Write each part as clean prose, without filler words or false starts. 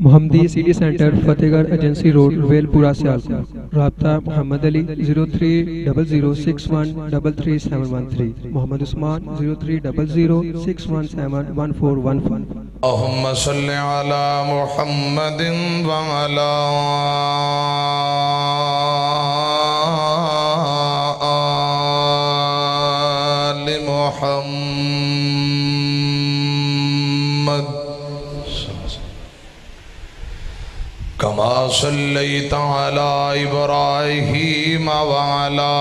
محمدی city centre فتح گڑھ agency road well پورا سیالکوٹ. رابطہ محمد علی 030061337113. محمد عثمان 030061711415. اللہم صلی علی محمد وعلا آل محمد کما صلیت علی ابراہیم وعلا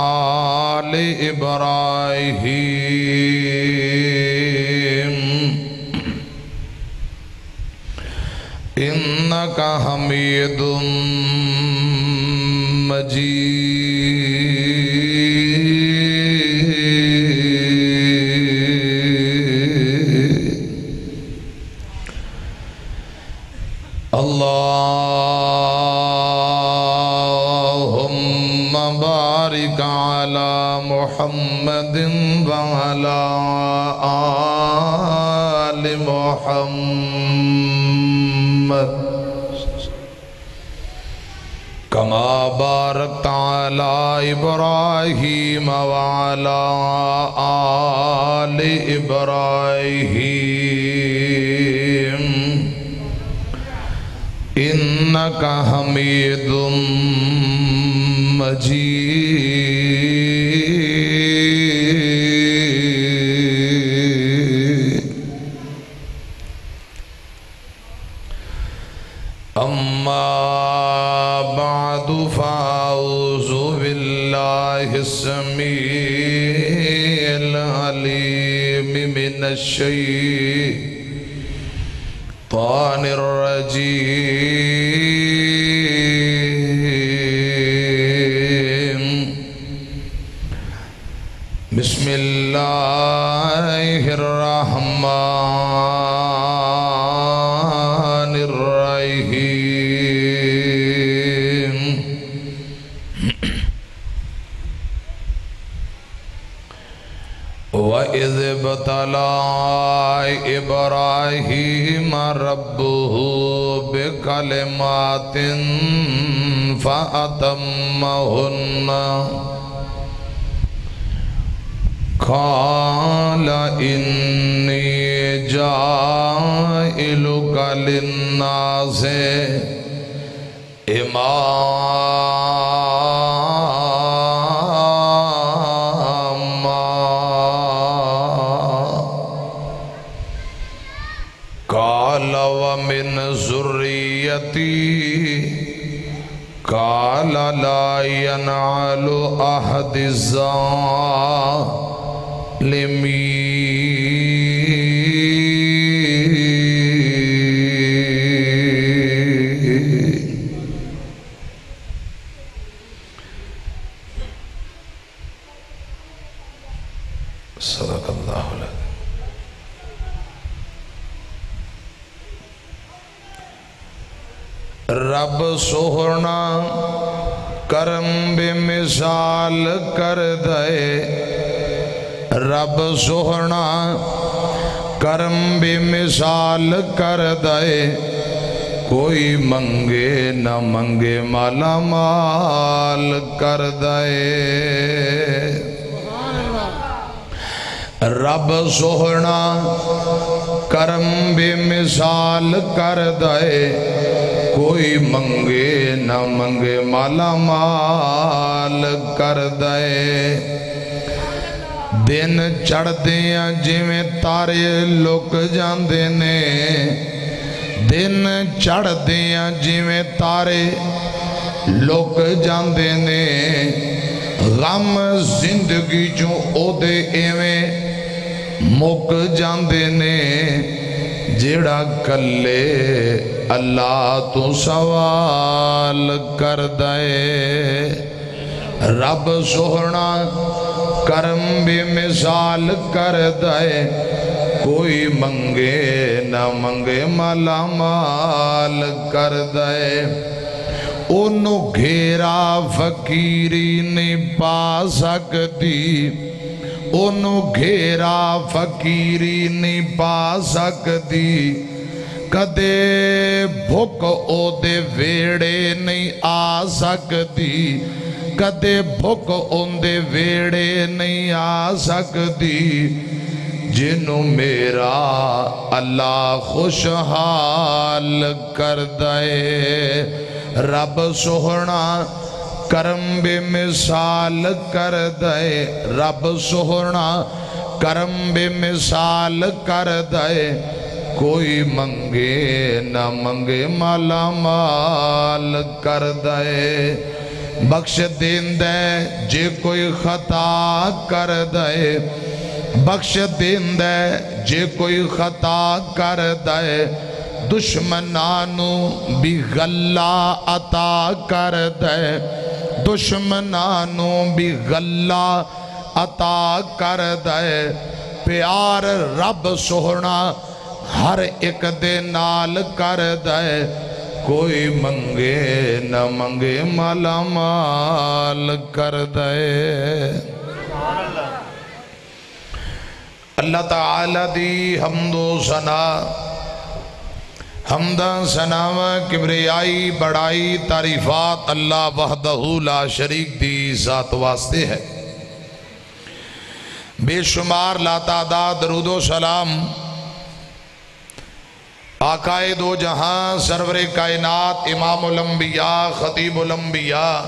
آل ابراہیم انکا حمید مجید. اللہم بارک علی محمد وعلا آل محمد کما بارکت علی ابراہیم وعلا آل ابراہیم انکا حمید مجید. اما بعد فاعوذ باللہ السمیع العلیم من الشیطان الرجیم. بسم اللہ الرحمن الرحیم. وَإِذِ ابْتَلَىٰ إِبْرَاهِيمَ رَبُّهُ بِكَلِمَاتٍ فَأَتَمَّهُنَّ قَالَ إِنِّي جَاعِلُكَ لِلنَّاسِ إِمَامًا قال ومن ذريتي قال لا ينال أحد الظالمين. صدق اللہ العظیم. رب سوہنا کرم بے مثال کر دے. رب سوہنا کرم بے مثال کر دے. کوئی منگے نہ منگے مالا مال کر دے. رب سوہنا کرم بے مثال کر دے. کوئی منگے نہ منگے مالا مال کر دے. دن چڑھ دیاں جویں تارے لک جاندے نے. دن چڑھ دیاں جویں تارے لک جاندے نے. غم زندگی جو او دے ایویں مک جاندے نے. جیڑا کلے اللہ تو سوال کر دے. رب سوہنا کرم بھی مثال کر دے. کوئی منگے نہ منگے مالا مال کر دے. انہوں گھیرا فقیری نہیں پا سکتی. انہوں گھیرا فقیری نہیں پا سکتی. کدے بھوک او دے ویڑے نہیں آ سکتی کدے بھوک اون دے ویڑے نہیں آ سکتی جنوں میرا اللہ خوشحال کر دے رب سوہنا کرم بے مثال کر دے رب سوہنا کرم بے مثال کر دے کوئی منگے نہ منگے مالا مال کر دے بخش دین دے جے کوئی خطا کر دے بخش دین دے جے کوئی خطا کر دے دشمنانو بھی غلہ عطا کر دے دشمنانو بھی غلہ عطا کر دے پیار رب سوہنا ہر ایک دے نال کر دے کوئی منگے نہ منگے مالا مال کر دے اللہ تعالی دی حمد و ثنا حمدہ ثنا کبریائی بڑائی تعریفات اللہ وحدہ لا شریک دی ذات واسطے ہے بے شمار لا تعداد درود و سلام آقائے دو جہاں سرور کائنات امام الانبیاء خطیب الانبیاء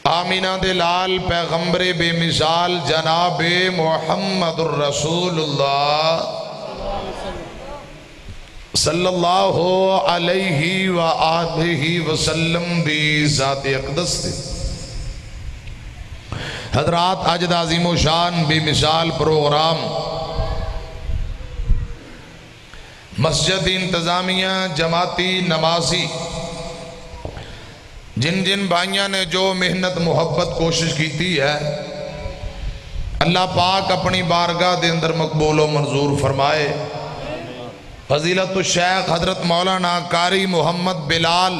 آمینہ دلال پیغمبر بے مثال جناب محمد الرسول اللہ صلی اللہ علیہ وآلہ وسلم دی ذات اقدس دی حضرات عجد عظیم و شان بے مثال پروگرام مسجد انتظامیہ جماعتی نمازی جن جن بھائیاں نے جو محنت محبت کوشش کیتی ہے اللہ پاک اپنی بارگاہ دے اندر مقبول و منظور فرمائے فضیلت الشیخ حضرت مولانا قاری محمد بلال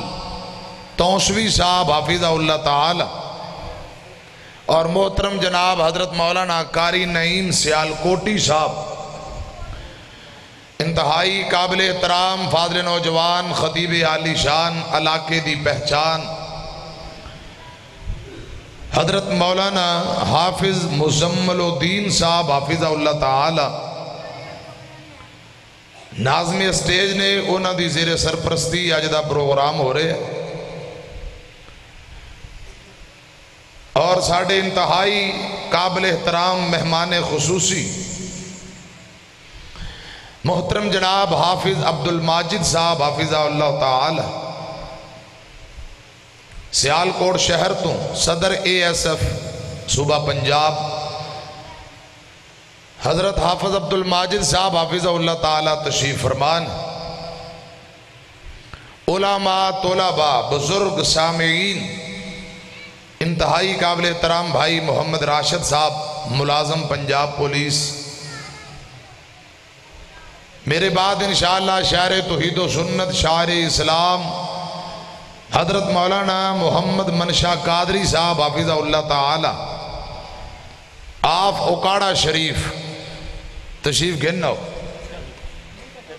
توسوی صاحب حافظہ اللہ تعالی اور محترم جناب حضرت مولانا قاری نعیم سیالکوٹی صاحب انتہائی قابل احترام فاضل نوجوان خطیب عالی شان علاقے دی پہچان حضرت مولانا حافظ مزمل الدین صاحب حافظہ اللہ تعالی ناظم اسٹیج نے انہاں دی زیر سرپرستی اجدہ پروگرام ہو رہے اور ساڑھے انتہائی قابل احترام مہمان خصوصی محترم جناب حافظ عبدالماجد صاحب حافظہ اللہ تعالی سیالکوٹ شہر تو صدر ASF صوبہ پنجاب حضرت حافظ عبدالماجد صاحب حافظہ اللہ تعالی تشریف فرمان علماء طلباء بزرگ سامعین انتہائی قابل احترام بھائی محمد راشد صاحب ملازم پنجاب پولیس میرے بعد انشاءاللہ شاعر توحید و سنت شاعر اسلام حضرت مولانا محمد منشا قادری صاحب حافظہ اللہ تعالی آپ اکاڑا شریف تشریف گھننا ہو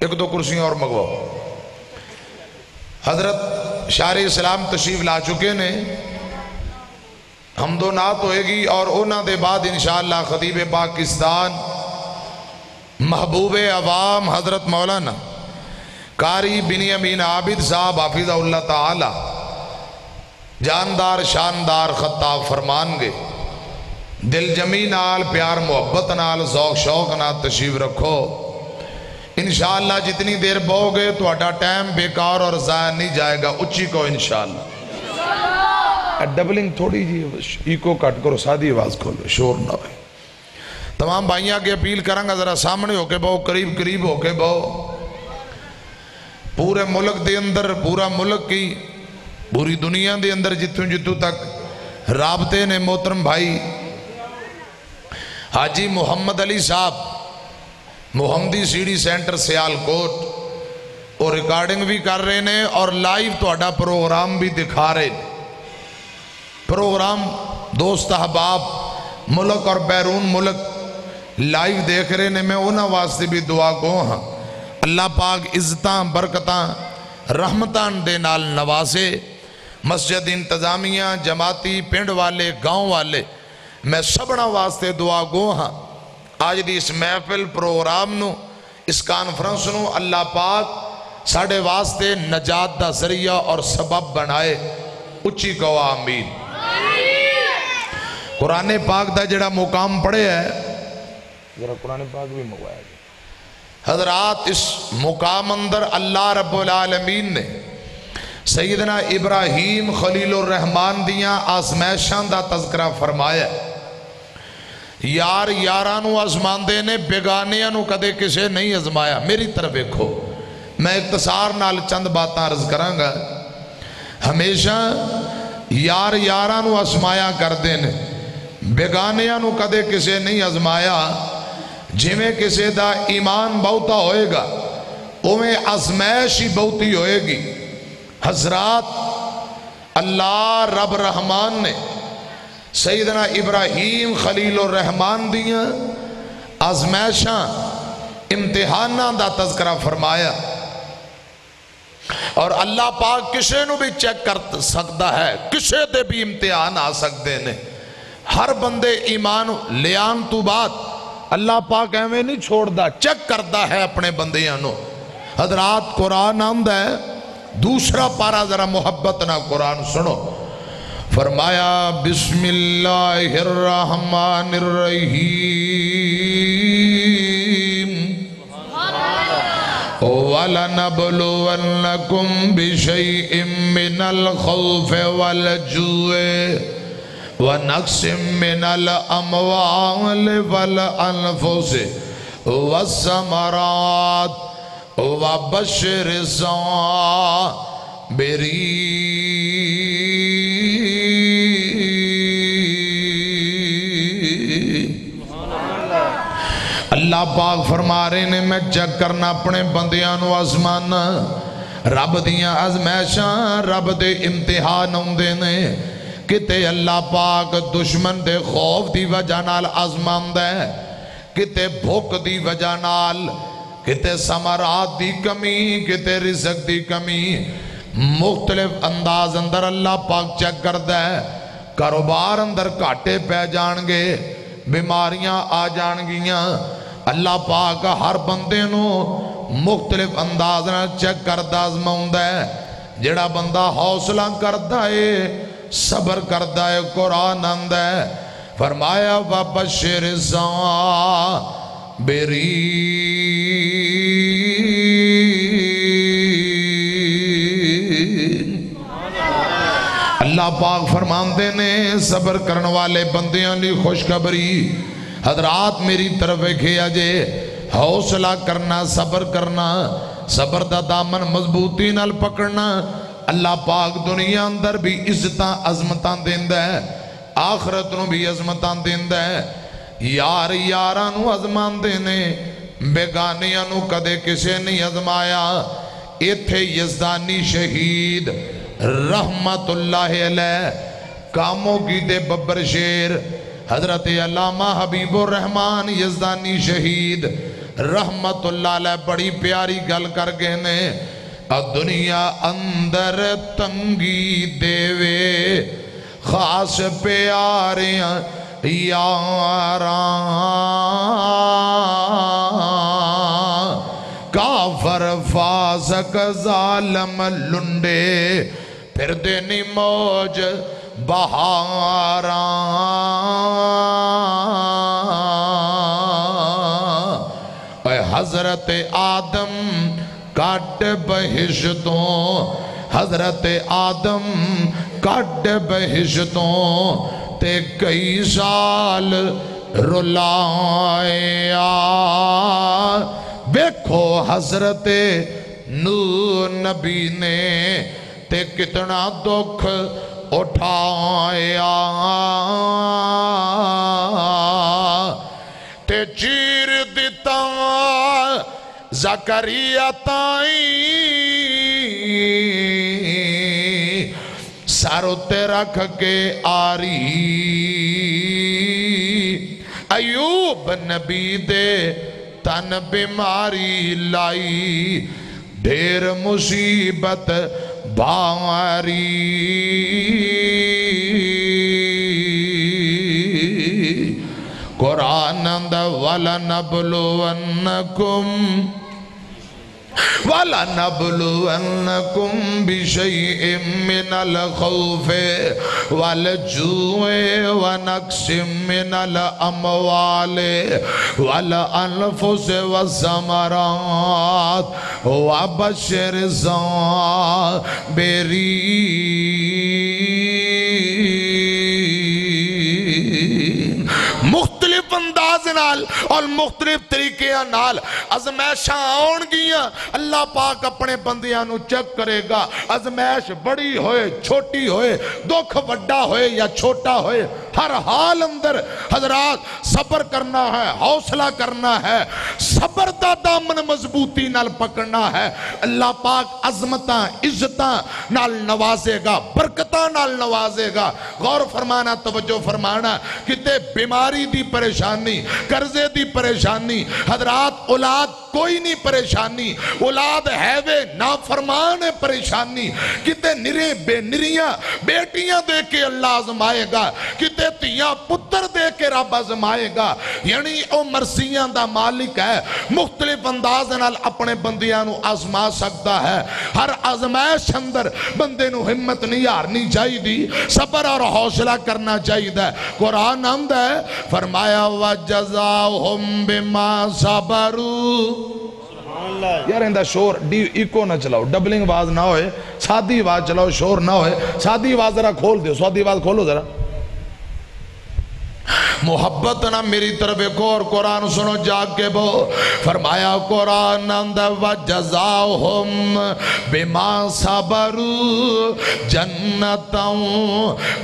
ایک دو کرسیاں اور مگواؤ حضرت شاعر اسلام تشریف لا چکے نے حمد و نعت ہوئے گی اور انہاں دے بعد انشاءاللہ خطیب پاکستان محبوب عوام حضرت مولانا قاری بنیامین عابد صاحب حافظہ اللہ تعالی جاندار شاندار خطاب فرمان گے دل جمی نال پیار محبت نال ذوق شوق نال تشریف رکھو انشاءاللہ جتنی دیر بہو گے تو اڈا ٹائم بیکار اور ضائع نہیں جائے گا اچھی کو انشاءاللہ ڈبلنگ تھوڑی جی ایکو کٹ کرو سادھی آواز کھولو شور نہ ہوئے تمام بھائیاں کے اپیل کریں گا ذرا سامنے ہو کے بہو قریب قریب ہو کے بہو پورے ملک دے اندر پورا ملک کی پوری دنیا دے اندر جتوں تک رابطے نے محترم بھائی حاجی محمد علی صاحب محمدی سیڈی سینٹر سیالکوٹ اور ریکارڈنگ بھی کر رہے ہیں اور لائیو تو اڈا پروگرام بھی دکھا رہے ہیں پروگرام دوست احباب ملک اور بیرون ملک لائیو دیکھ رہے ہیں میں انہاں واسطے بھی دعا کو ہاں اللہ پاک عزتاں برکتاں رحمتاں دے نال نوازے۔ مسجد انتظامیہ، جماعتی، پنڈ والے، گاؤں والے، میں سبنا واسطے دعا گو ہاں آج دی اس محفل پروگرام نو، اس کانفرنس نو اللہ پاک ساڑھے واسطے نجات دا ذریعہ اور سبب بنائے۔ اچھی کہو آمین۔ قرآن پاک دا جڑا مقام پڑھے ہے، ذرا قرآن پاک بھی مگوایا جائے حضرات، اس مقام اندر اللہ رب العالمین نے سیدنا ابراہیم خلیل الرحمن دیاں آزمائشاں دا تذکرہ فرمایا ہے۔ یار یارانو آزمان دے نے، بیگانیانو کدے کسے نہیں آزمایا۔ میری طرف دیکھو، میں اختصار نال چند باتاں عرض کروں گا۔ ہمیشہ یار یارانو آزمایا کر دے نے، بیگانیانو کدے کسے نہیں آزمایا۔ جی میں کسے دا ایمان بہتا ہوئے گا، اوہیں آزمائش ہی بہتی ہوئے گی۔ حضرات، اللہ رب رحمان نے سیدنا ابراہیم خلیل الرحمن دیاں آزمائشاں امتحاناں دا تذکرہ فرمایا، اور اللہ پاک کسے نو بھی چیک کر سکتا ہے، کسے دے بھی امتحان آ سکتے نے۔ ہر بندے ایمان لیان تو بعد اللہ پاک ایویں نہیں چھوڑ دا، چیک کرتا ہے اپنے بندیاں نو۔ حضرات، قرآن آمد ہے، دوسرا پارا ذرا محبت نہ قرآن سنو۔ فرمایا بسم اللہ الرحمن الرحیم وَلَنَبْلُوَنَّكُمْ بِشَيْءٍ مِّنَ الْخَوْفِ وَالْجُوعِ وَنَقْصٍ مِّنَ الْأَمْوَالِ وَالْأَنفُسِ وَالثَّمَرَاتِ وَبَشِّرِ الصَّابِرِينَ۔ اللہ پاک فرما رہے نے میں چیک کرنا اپنے بندیاں نو آزمانا، رب دیاں آزمائشاں رب دے امتحان ہوندے نے۔ کتے اللہ پاک دشمن دے خوف دی وجہ نال آزماندہ ہے، کتے بھوک دی وجہ نال، کتے ثمرات دی کمی، کتے رزق دی کمی، مختلف انداز اندر اللہ پاک چیک کردہ ہے۔ کاروبار اندر کاٹے پہ جانگے، بیماریاں آ جانگیاں، اللہ پاک ہر بندے نو مختلف انداز نہ چیک کردہ آزماؤں ہے۔ جڑا بندہ حوصلہ کردہ ہے، صبر کردہ ہے، قرآن اندہ ہے۔ فرمایا وَبَشِّرِ الصَّابِرِينَ۔ اللہ پاک فرماندے نے صبر کرنے والے بندیاں لی خوشخبری۔ حضرات، میری طرف کھیا جے، حوصلہ کرنا، صبر کرنا، صبر دا دامن مضبوطی نال پکڑنا۔ اللہ پاک دنیا اندر بھی عزتاں عظمتاں دیندہ ہے، آخرت نو بھی عظمتاں دیندہ ہے۔ یار یارانو عظمان دینے، بیگانیاں نو کدے کسے نہیں عظمایا۔ ایتھے یزدانی شہید رحمت اللہ علیہ کاموں کی دے ببر شیر حضرت علامہ حبیب الرحمن یزدانی شہید رحمت اللہ علیہ بڑی پیاری گل کر گئے نے۔ دنیا اندر تنگی دیوے خاص پیاریاں یاراں، کافر فاسق ظالم لنڈے پھر دینی موج بہاراں۔ اے حضرت آدم کٹ بہشتوں، حضرت آدم کٹ بہشتوں تے کئی سال رلایا۔ بیکھو حضرت نو نبی نے تے کتنا دکھ اٹھایا، تے چیر دیتا زکریہ تائیں سارو تے رکھ کے آری۔ ایوب نبی دے تن بیماری لائی ڈھیر مصیبت باری قرآن اندر وَلَنَبْلُوَنَّكُمْ بِشَيْءٍ مِّنَ الْخَوْفِ وَالْجُوعِ وَنَقْصٍ مِّنَ الْأَمْوَالِ وَالْأَنفُسِ وَالثَّمَرَاتِ وَبَشِّرِ الصَّابِرِينَ مختلف انداز نال اور مختلف طریقے نال ازمائشاں آن گیاں اللہ پاک اپنے بندیاں نو چیک کرے گا ازمائش بڑی ہوئے چھوٹی ہوئے دکھ وڈا ہوئے یا چھوٹا ہوئے ہر حال اندر حضرات صبر کرنا ہے حوصلہ کرنا ہے صبر دا دامن مضبوطی نال پکڑنا ہے اللہ پاک عظمتاں عزتاں نال نوازے گا برکتاں نال نوازے گا غور فرمانا توجہ فرمانا کتے بیماری دی پریشانی قرضے دی پریشانی حضرات اولاد کوئی نہیں پریشانی اولاد ہے وے نافرمان پریشانی کتے نرے بے نریاں بیٹیاں دے کے اللہ آزمائے گا کتے تیاں پتر دے کے رب آزمائے گا یعنی او مرسیاں دا مالک ہے مختلف انداز نال اپنے بندیاں نو آزما سکتا ہے ہر آزمائش اندر بندے نو ہمت نہیں ہارنی چاہی دی صبر اور حوصلہ کرنا چاہی دا قرآن ہم دا ہے فرمایا وَجَزَاهُمْ بِمَا صَبَرُوا یار اندہ شور ایکو نہ چلاؤ ڈبلنگ آواز نہ ہوئے سادھی آواز چلاؤ شور نہ ہوئے سادھی آواز ذرا کھول دیو سادھی آواز کھولو ذرا محبت نہ میری طرف ایک اور قرآن سنو جاگ کے بو فرمایا قرآن اندہ وَجَزَاهُمْ بِمَا صَبَرُوا جَنَّتًا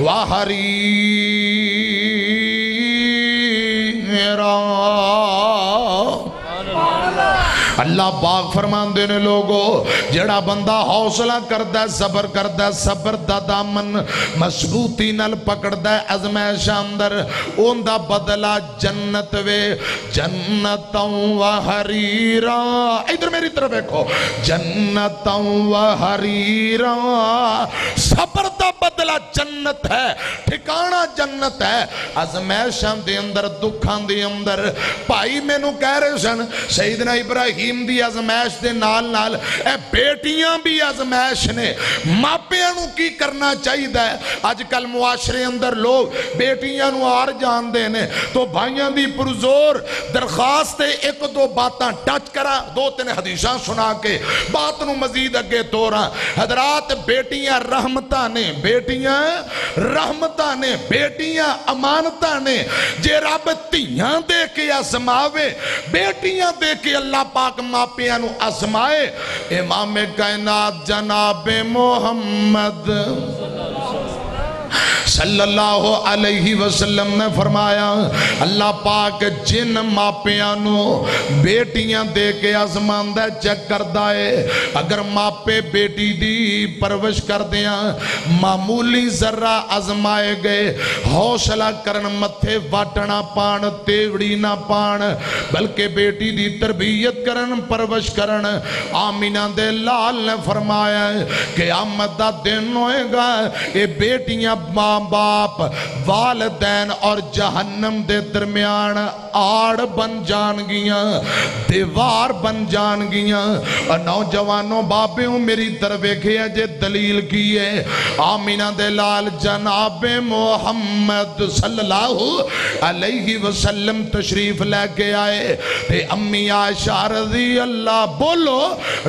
وَحَرِيرًا اللہ پاک فرمان دینے لوگو جڑا بندہ حوصلہ کردہ صبر کردہ صبر دا دامن مضبوطی نل پکڑدہ ازمائش اندر اون دا بدلہ جنت وے جنتاں و حریرا ادھر میری طرف ایکھو جنتاں و حریرا صبر دا بدلہ جنت ہے ٹھکانہ جنت ہے ازمائشاں دے اندر دکھاں دے اندر پائی میں نو کہہ رہے سن سیدنا ابراہیم دی ازمائش دے نال نال اے بیٹیاں بھی ازمائش نے ماپیاں نو کی کرنا چاہی دا ہے آج کل معاشرے اندر لوگ بیٹیاں نو آر جان دینے تو بھائیاں دی پرزور درخواست ایک دو باتاں ٹچ کرا دو تین حدیثاں سنا کے بات نو مزید اگے توڑا حضرات بیٹیاں رحمتاں نے بیٹیاں رحمتاں نے بیٹیاں امانتاں نے جے رب تیاں دے کے آزماوے بیٹیاں دے کے اللہ پاک ماپیاں نو آزمائے امام کائنات جناب محمد صلی اللہ علیہ وسلم نے فرمایا اللہ پاک جن ماپیاں نو بیٹیاں دے کے آزماندہ چیک کر دائے اگر ماپے بیٹی دی پروش کر دیاں معمولی ذرہ آزمائے گئے حوصلہ کرن متھے واٹنا پان تیوڑی نہ پان بلکہ بیٹی دی تربیت کرن پروش کرن آمینہ دے لال نے فرمایا کہ آمد دا دن ہوئے گا اے بیٹیاں ماں باپ والدین اور جہنم دے درمیان آڑ بن جان گیاں دیوار بن جان گیاں اور نوجوانوں بابیوں میری طرف ایکھے جے دلیل کیے آمینہ دلال جناب محمد صلی اللہ علیہ وسلم تشریف لے کے آئے تے امی عائشہ رضی اللہ بولو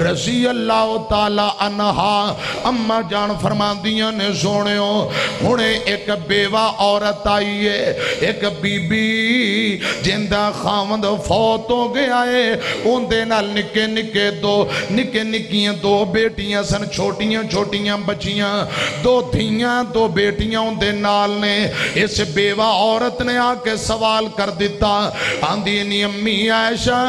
رضی اللہ تعالی عنہا اماں جان فرما دیاں نے سونےوں ہونے ایک بیوہ عورت آئی ہے ایک بی بی جندہ خامد فوت ہو گیا ہے ان دے نال نکے نکیاں دو بیٹیاں سن چھوٹیاں بچیاں دو دھیاں دو بیٹیاں ان دے نال نے اس بیوہ عورت نے آکے سوال کر دیتا آندھی نی امی عائشہ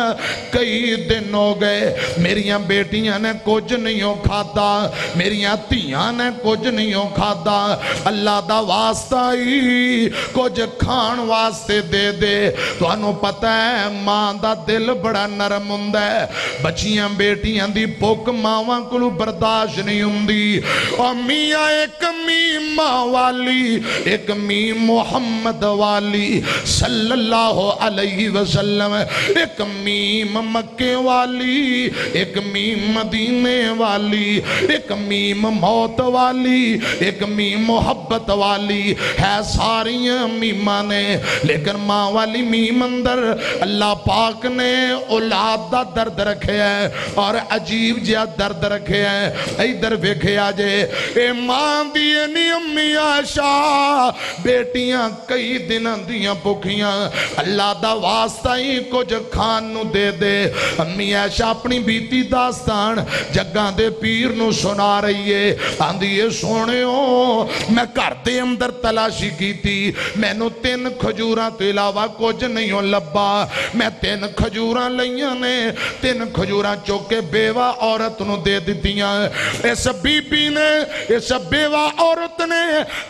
کئی دن ہو گئے میریاں بیٹیاں نے کچھ نہیں ہو کھاتا میریاں تیاں نے کچھ نہیں ہو کھاتا اللہ دا واسطہ ہی کچھ کھان واسطے دے دے. تانوں پتہ ہے ماں دا دل بڑا نرم ہوندا ہے. بچیاں بیٹیاں دی بھوک ماواں کولوں برداشت نہیں ہوندی. او میاں ایک میم ماں والی ایک میم محمد والی صلی اللہ علیہ وسلم, ایک میم مکے والی ایک میم مدینے والی, ایک میم موت والی ایک میم محبت والی ہے. ساریاں میماں نے لیکن ماں والی میم اندر اللہ پاک نے اولاد دا درد رکھے ہے اور عجیب جہا درد رکھے ہے. ادھر ویکھیا جے اے ماں دی نی امی عائشہ بیٹیاں کئی دناں دیاں بھکھیاں اللہ دا واسطہ ہی کچھ کھان نو دے دے. امی عائشہ اپنی بیتی داستان جگاں دے پیر نو سنا رہی ہے. آندھی یہ سونے ہو میں گھر دے اندر تلاشی کی تھی, میں نو 3 کھجوراں تو علاوہ کچھ نہیں ہو لبا. میں 3 کھجوراں لئیاں نے 3 کھجوراں چوکے بیوہ عورت نو دے دیتیاں. اس بی بی نے اس بیوہ عورت نے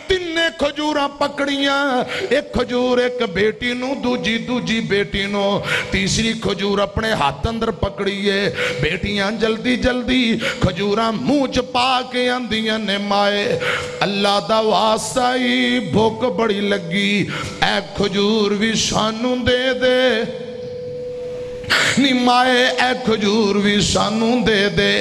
3 کھجوراں پکڑیاں. ایک کھجور ایک بیٹی نو دوجی بیٹی نو, تیسری کھجور اپنے ہاتھ اندر پکڑیے. بیٹیاں جلدی جلدی کھجوراں منہ چ پا کے آندیاں نے مائے اللہ دا واسطہ ہی بھوک بڑی لگی, اے کھجور بھی سانوں دے دے. نی مائے اے کھجور بھی سانوں دے دے.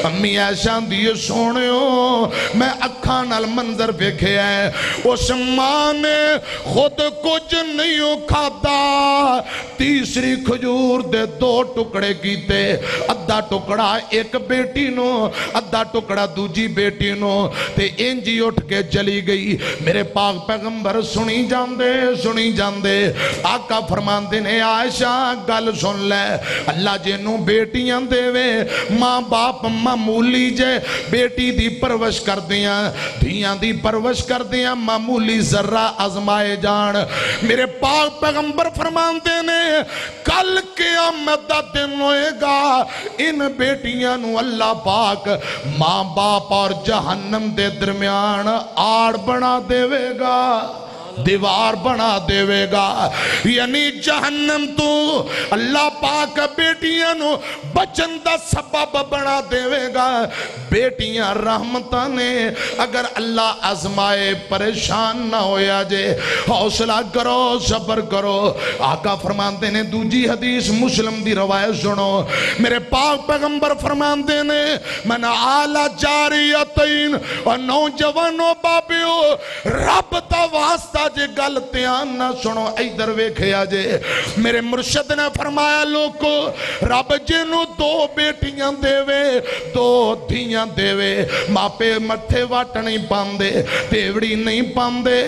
امی عائشہ دیئے سونے ہو میں اکھاں نال منظر ویکھے ہے. اس ماں نے خود کچھ نہیں کھادا. تیسری کھجور دے 2 ٹکڑے کیتے, ادھا ٹکڑا ایک بیٹی نو ادھا ٹکڑا دوجی بیٹی نو, تے انجی اٹھ کے چلی گئی. میرے پاک پیغمبر سنی جاندے آقا فرماندے نے عائشہ گل سن لے, اللہ جنوں بیٹیاں دے وے ماں باپ معمولی جے بیٹی دی پرورش کر دیاں دھیاں دی پرورش کر دیاں معمولی ذرہ آزمائے جان. میرے پاک پیغمبر فرماندے نے کل قیامت دا دن ہوئے گا ان بیٹیاں نو اللہ پاک ماں باپ اور جہنم دے درمیان آڑ بنا دے وے گا, دیوار بنا دے گا. یعنی جہنم تو اللہ پاک بیٹیاں نو بچن دا سبب بنا دے گا. بیٹیاں رحمتہ نے اگر اللہ آزمائے پریشان نہ ہویا جے, حوصلہ کرو صبر کرو. آقا فرماندے نے دوجی حدیث مسلم دی روایت سنو. میرے پاک پیغمبر فرماندے نے من آلہ جاریتین اور نوجوانوں بابیو رب دا واسطہ جے گلتیاں نہ سنو. ایدر ویکھیا جے میرے مرشد نے فرمایا لوگو رب جنو 2 بیٹیاں دے وے 2 دھیاں دے وے ماپے مٹھے واٹ نہیں پاندے تیوڑی نہیں پاندے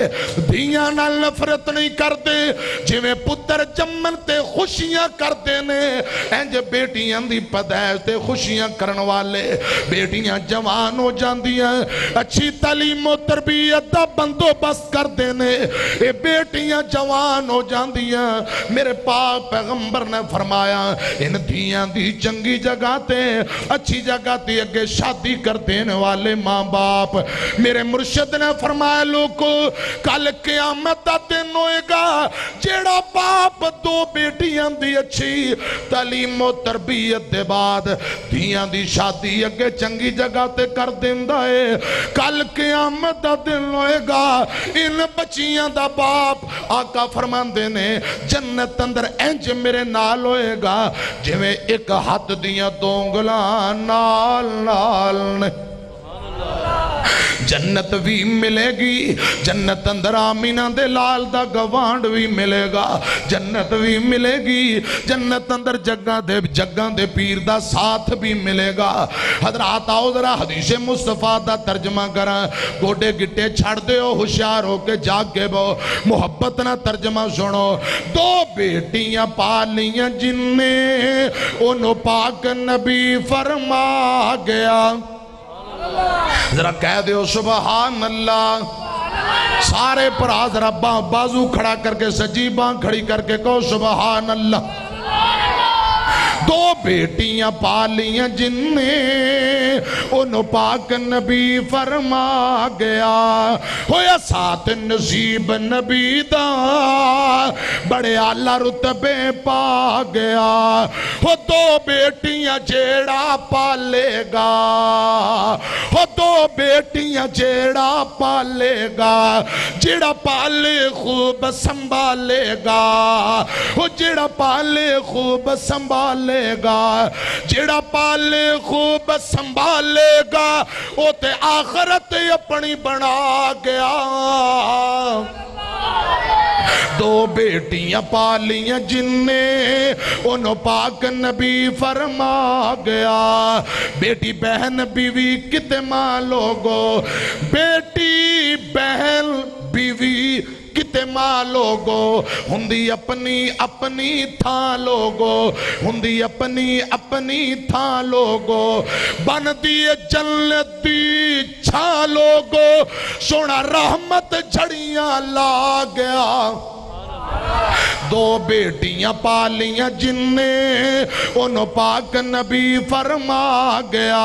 دھیاں نہ نفرت نہیں کر دے جویں پتر جمن تے خوشیاں کر دے نے انج بیٹیاں دی پیدائش تے خوشیاں کرن والے. بیٹیاں جوان ہو جاندیاں اچھی تعلیم و تربیت دا بندوبست کر دے نے, اے بیٹیاں جوان ہو جاندیاں. میرے پاک پیغمبر نے فرمایا ان دھیاں دی چنگی جگہ تے اچھی جگہ تے اگے شادی کر دینے والے ماں باپ. میرے مرشد نے فرمایا لوگو کل قیامت دا دن ہوئے گا جیڑا باپ 2 بیٹیاں دی اچھی تعلیم و تربیت دے بعد دھیاں دی شادی اگے چنگی جگہ تے کر دیندہ ہے, کل قیامت دا دن ہوئے گا ان بچیاں دا باپ آقا فرماندے نے جنت اندر انج میرے نال ہوئے گا جویں ایک ہاتھ دیاں دونگلاں نال نے. جنت بھی ملے گی, جنت اندر آمینہ دے لال دا گوانڈ بھی ملے گا, جنت بھی ملے گی, جنت اندر جگاں دے پیر دا ساتھ بھی ملے گا. حضرات آؤ ذرا حدیث مصطفیٰ دا ترجمہ کریں, گوڑے گٹے چھڑ دے ہو ہوشیار ہو کے جاگ کے بو محبت نہ ترجمہ سنو. 2 بیٹیاں پالیاں جن نے انہوں پاک نبی فرما گیا. ذرا کہہ دے ہو سبحان اللہ. سارے پر ذرا بازو کھڑا کر کے سجی باں کھڑی کر کے کہو سبحان اللہ. دو بیٹیاں پالیاں جن نے انہوں پاک نبی فرما گیا ہویا سات نصیب نبی دا بڑے اعلیٰ رتبے پا گیا وہ دو بیٹیاں جیڑا پالے گا وہ دو بیٹیاں جیڑا پالے گا جیڑا پالے خوب سنبھالے گا وہ جیڑا پالے خوب سنبھالے گا جیڑا پالے خوب سنبھالے گا وہ تے آخرت اپنی بنا گیا دو بیٹیاں پالیاں جن نے انہوں پاک نبی فرما گیا بیٹی بہن بیوی کتے ماں لوگو بیٹی بہن بیوی کتے ماں لوگو ہندی اپنی اپنی تھا لوگو ہندی اپنی اپنی تھا لوگو بن دیئے جنت دی چھا لوگو سونا رحمت جھڑیاں لا گیا دو بیٹیاں پالیاں جن نے انہوں پاک نبی فرما گیا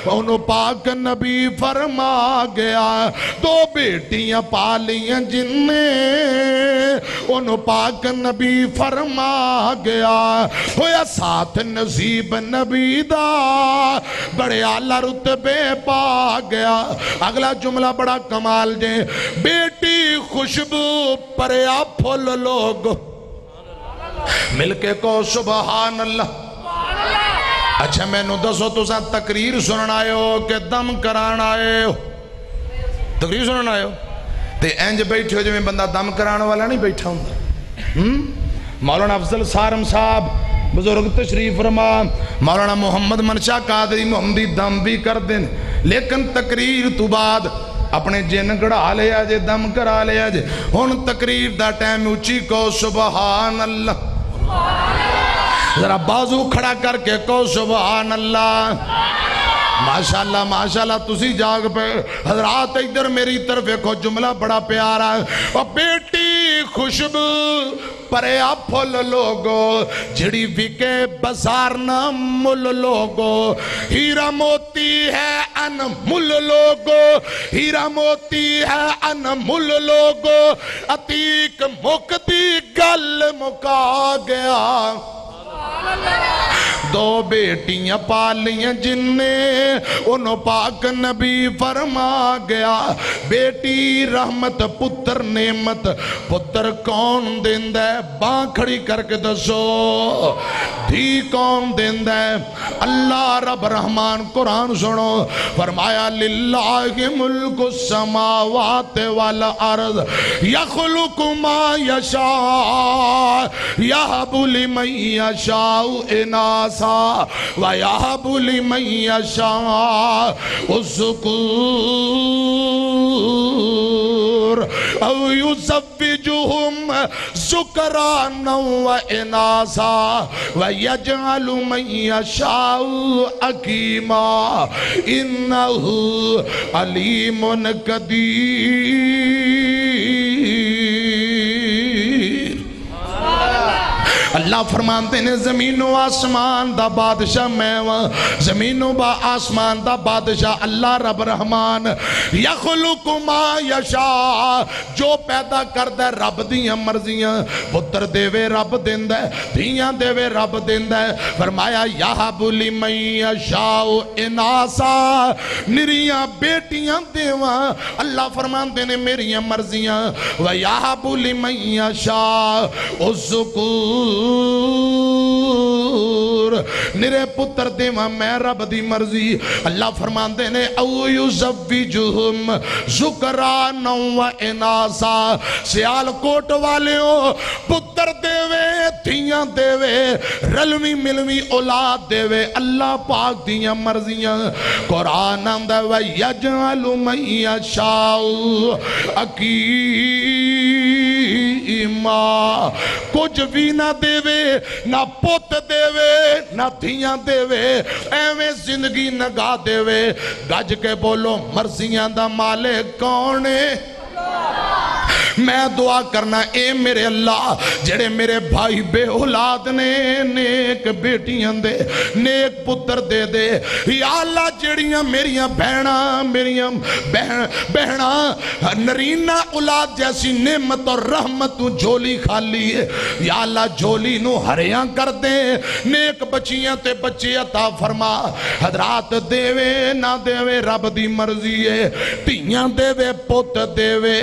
انہوں پاک نبی فرما گیا دو بیٹیاں پالیاں جن نے انہوں پاک نبی فرما گیا ہویا ساتھ نصیب نبی دا بڑے اعلیٰ رتبے پا گیا اگلا جملہ بڑا کمال جے بیٹی خوشبو پریا پھول لوگ مل کے کو سبحان اللہ اچھا میں نو دسو تو ساتھ تقریر سننا آئے ہو کہ دم کرانا آئے ہو تقریر سننا آئے ہو تے اینج بیٹھے ہو جو میں بندہ دم کرانا والا نہیں بیٹھا ہوں مولانا افضل سارم صاحب بزرگ تشریف فرما مولانا محمد منشا قادری محمدی دم بھی کر دیں لیکن تقریر تو بعد اپنے جن گڑھا لیا جے دم کرا لیا جے ہون تقریر دا ٹائم اچھی کو سبحان اللہ ذرا بازو کھڑا کر کے کو سبحان اللہ ماشاءاللہ تسی جاگ پہ حضرات ادھر میری طرف ایک جملہ بڑا پیارا ہے اور بیٹی خوشبو پریا پھول لوگو جھڑی وکے بازار نہ مل لوگو ہیرا موتی ہے ان مل لوگو ہیرا موتی ہے ان مل لوگو عتیق مکتی گل مکا گیا دو بیٹیاں پالیاں جن نے انہوں پاک نبی فرما گیا بیٹی رحمت پتر نعمت پتر کون دیندہ ہے باں کھڑی کر کے دسو دھی کون دیندہ ہے اللہ رب رحمان قرآن سنو فرمایا للہ ملک السماوات والارض یخلق ما یشاء یہب لمن یشاء اناسا وَيَحَبُ لِمَنْ يَشَاءُ الذُّكُورَ أَوْ يُزَوِّجُهُمْ ذُكْرَانًا وَإِنَاثًا وَيَجْعَلُ مَنْ يَشَاءُ عَقِيمًا إِنَّهُ عَلِيمٌ قدیر اللہ فرمانتے ہیں زمین و آسمان دا بادشاہ میں زمین و آسمان دا بادشاہ اللہ رب رحمان یخلق ما یشاء جو پیدا کردہ رب دیاں مرضیاں پتر دیوے رب دیندہ دھیاں دیوے رب دیندہ فرمایا یہب لمن یشاء اناسا نریاں بیٹیاں دیواں اللہ فرمانتے ہیں میریاں مرضیاں وَيَحَبُ لِمَنْ يَشَاءُ الذُّكُورَ نرے پتر دیواں میں رب دی مرضی اللہ فرماندے نے او یزوجہم ذکرانا و اناسا سیال کوٹ والے ہو پتر دیوے دھیاں دیوے رلوی ملوی اولاد دیوے اللہ پاک دیاں مرضیاں قرآن اندہ و یجعل من یشاء عقیما کچھ بھی نہ دیوے نہ پوت دیوے نہ دھیاں دیوے ایویں زندگی نگا دیوے گج کے بولو مرضیاں دا مالک کونے میں دعا کرنا اے میرے اللہ جڑے میرے بھائی بے اولاد نے نیک بیٹیاں دے نیک پتر دے دے یا اللہ جڑیاں میریاں بہنا نرینہ اولاد جیسی نعمت اور رحمت تو جھولی خالی ہے یا اللہ جھولی نو ہریاں کر دے نیک بچیاں تے بچے عطا فرما حضرات دیوے نہ دیوے رب دی مرضی ہے تیاں دیوے پت دیوے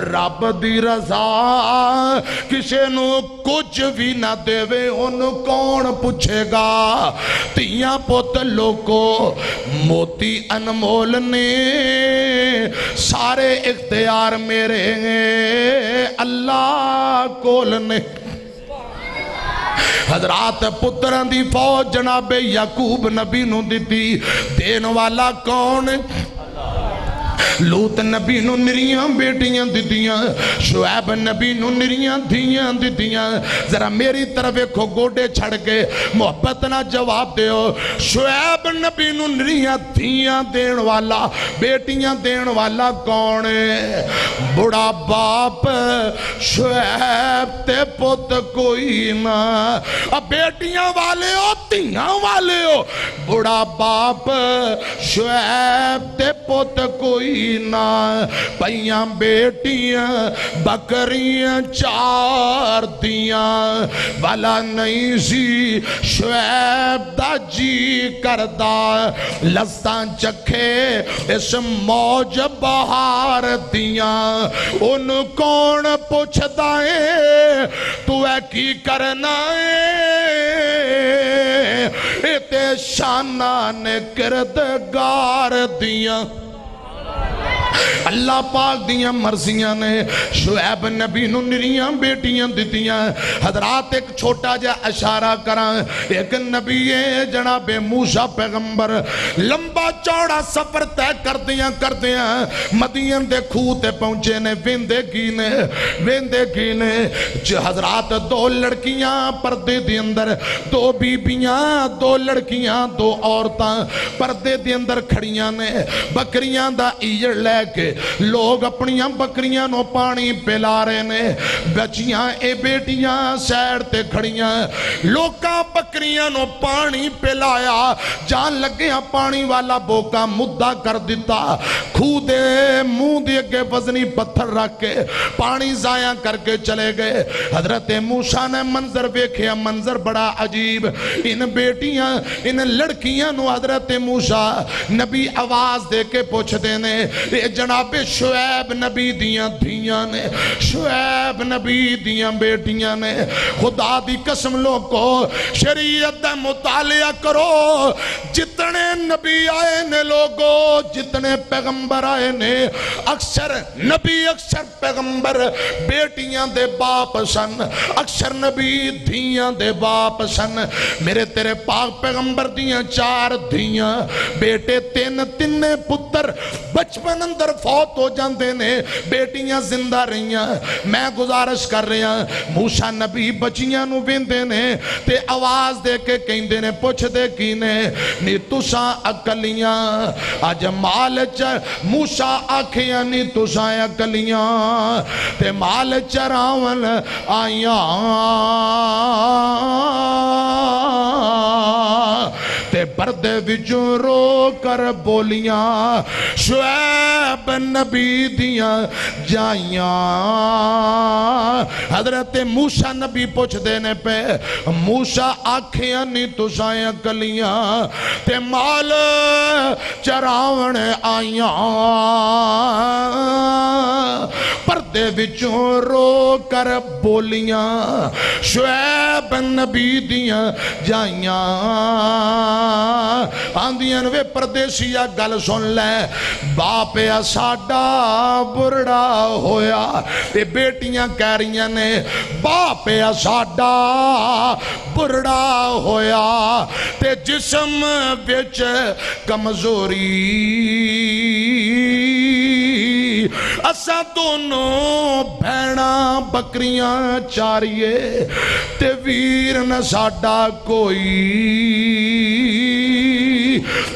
رب دی رضا کسے نو کچھ بھی نہ دیوے ان کون پوچھے گا تیاں پت لوگو موتی انمول نے سارے اختیار میرے اللہ کول نے حضرات پتران دی فوج جناب یعقوب نبی نو دیتی دین والا کون لوت نبی نو نریاں بیٹیاں دیتیاں شعیب نبی نو نریاں دھیاں دیتیاں ذرا میری طرف ایکھو گوڑے چھڑ کے محبت نہ جواب دے ہو شعیب نبی نو نریاں دھیاں دین والا بیٹیاں دین والا کون ہے بڑا باپ شعیب تے پت کوئی نہ اب بیٹیاں والے ہو دھیاں والے ہو بڑا باپ شعیب تے پت کوئی نہ پیاں بیٹیاں بکریاں چار دیاں والا نہیں سی شعیب دا جی کردہ لستان چکھے اس موج بہار دیاں ان کون پوچھتا ہے تو اے کی کرنا ہے اتے شانان کردگار دیاں اللہ پاک دیاں مرضیاں نے شعیب نبی نو نریاں بیٹیاں دیتیاں حضرات ایک چھوٹا جا اشارہ کران ایک نبی جناب موسیٰ پیغمبر لمبا چوڑا سفر طے کر دیاں مدین دے کھوتے پہنچے نے ویندے گینے حضرات دو لڑکیاں پردے دے اندر دو بیبیاں دو لڑکیاں دو عورتاں پردے دے اندر کھڑیاں نے بکریاں دا ایڑ لے کے لوگ اپنیاں بکریاں نو پانی پلا رہے نے بچیاں اے بیٹیاں سیر تے کھڑیاں لوکاں بکریاں نو پانی پلایا جان لگیاں پانی والا بوکا مدہ کر دیتا کھودے منہ دے کے وزنی پتھر رکھ کے پانی ضائع کر کے چلے گئے حضرت موسیٰ نے منظر دیکھیا منظر بڑا عجیب ان بیٹیاں ان لڑکیاں نو حضرت موسیٰ نبی آواز دے کے پوچھ دینے جناب شعیب نبی دیاں دھیاں نے شعیب نبی دیاں بیٹیاں نے خدا دی قسم لوگو شریعت دا مطالعہ کرو جتنے نبی آئے نے لوگو جتنے پیغمبر آئے نے اکثر نبی اکثر پیغمبر بیٹیاں دے باپ سن اکثر نبی دھیاں دے باپ سن میرے تیرے پاک پیغمبر دیاں چار دھیاں بیٹے تین پتر بچپن اندر فوت ہو جاندے نے بیٹیاں زندہ رہیاں میں گزارش کر رہا موسیٰ نبی بچیاں نو بیندے نے تے آواز دے کے کہندے نے پوچھ دے کینے نی تساں اکلیاں آج مال موسیٰ آکھیاں نی تساں اکلیاں تے مال چراون آیاں تے پردے وچوں رو کر بولیاں شعیب نبی دیاں جائیاں حضرت موسیٰ نبی پوچھ دینے پہ موسیٰ آکھیاں نی تسائیں کلیاں تے مال چراون آیاں پردے وچوں رو کر بولیاں شعیب نبی دیاں جائیاں آندیاں وے پردیسیہ گل سن لے باپ ساڈا برڑا ہویا تے بیٹیاں کہہ رہی نے باپ ساڈا برڑا ہویا تے جسم وچ کمزوری اسا دونوں بھینا بکریاں چاریے تے ویر نہ ساڈا کوئی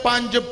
5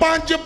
5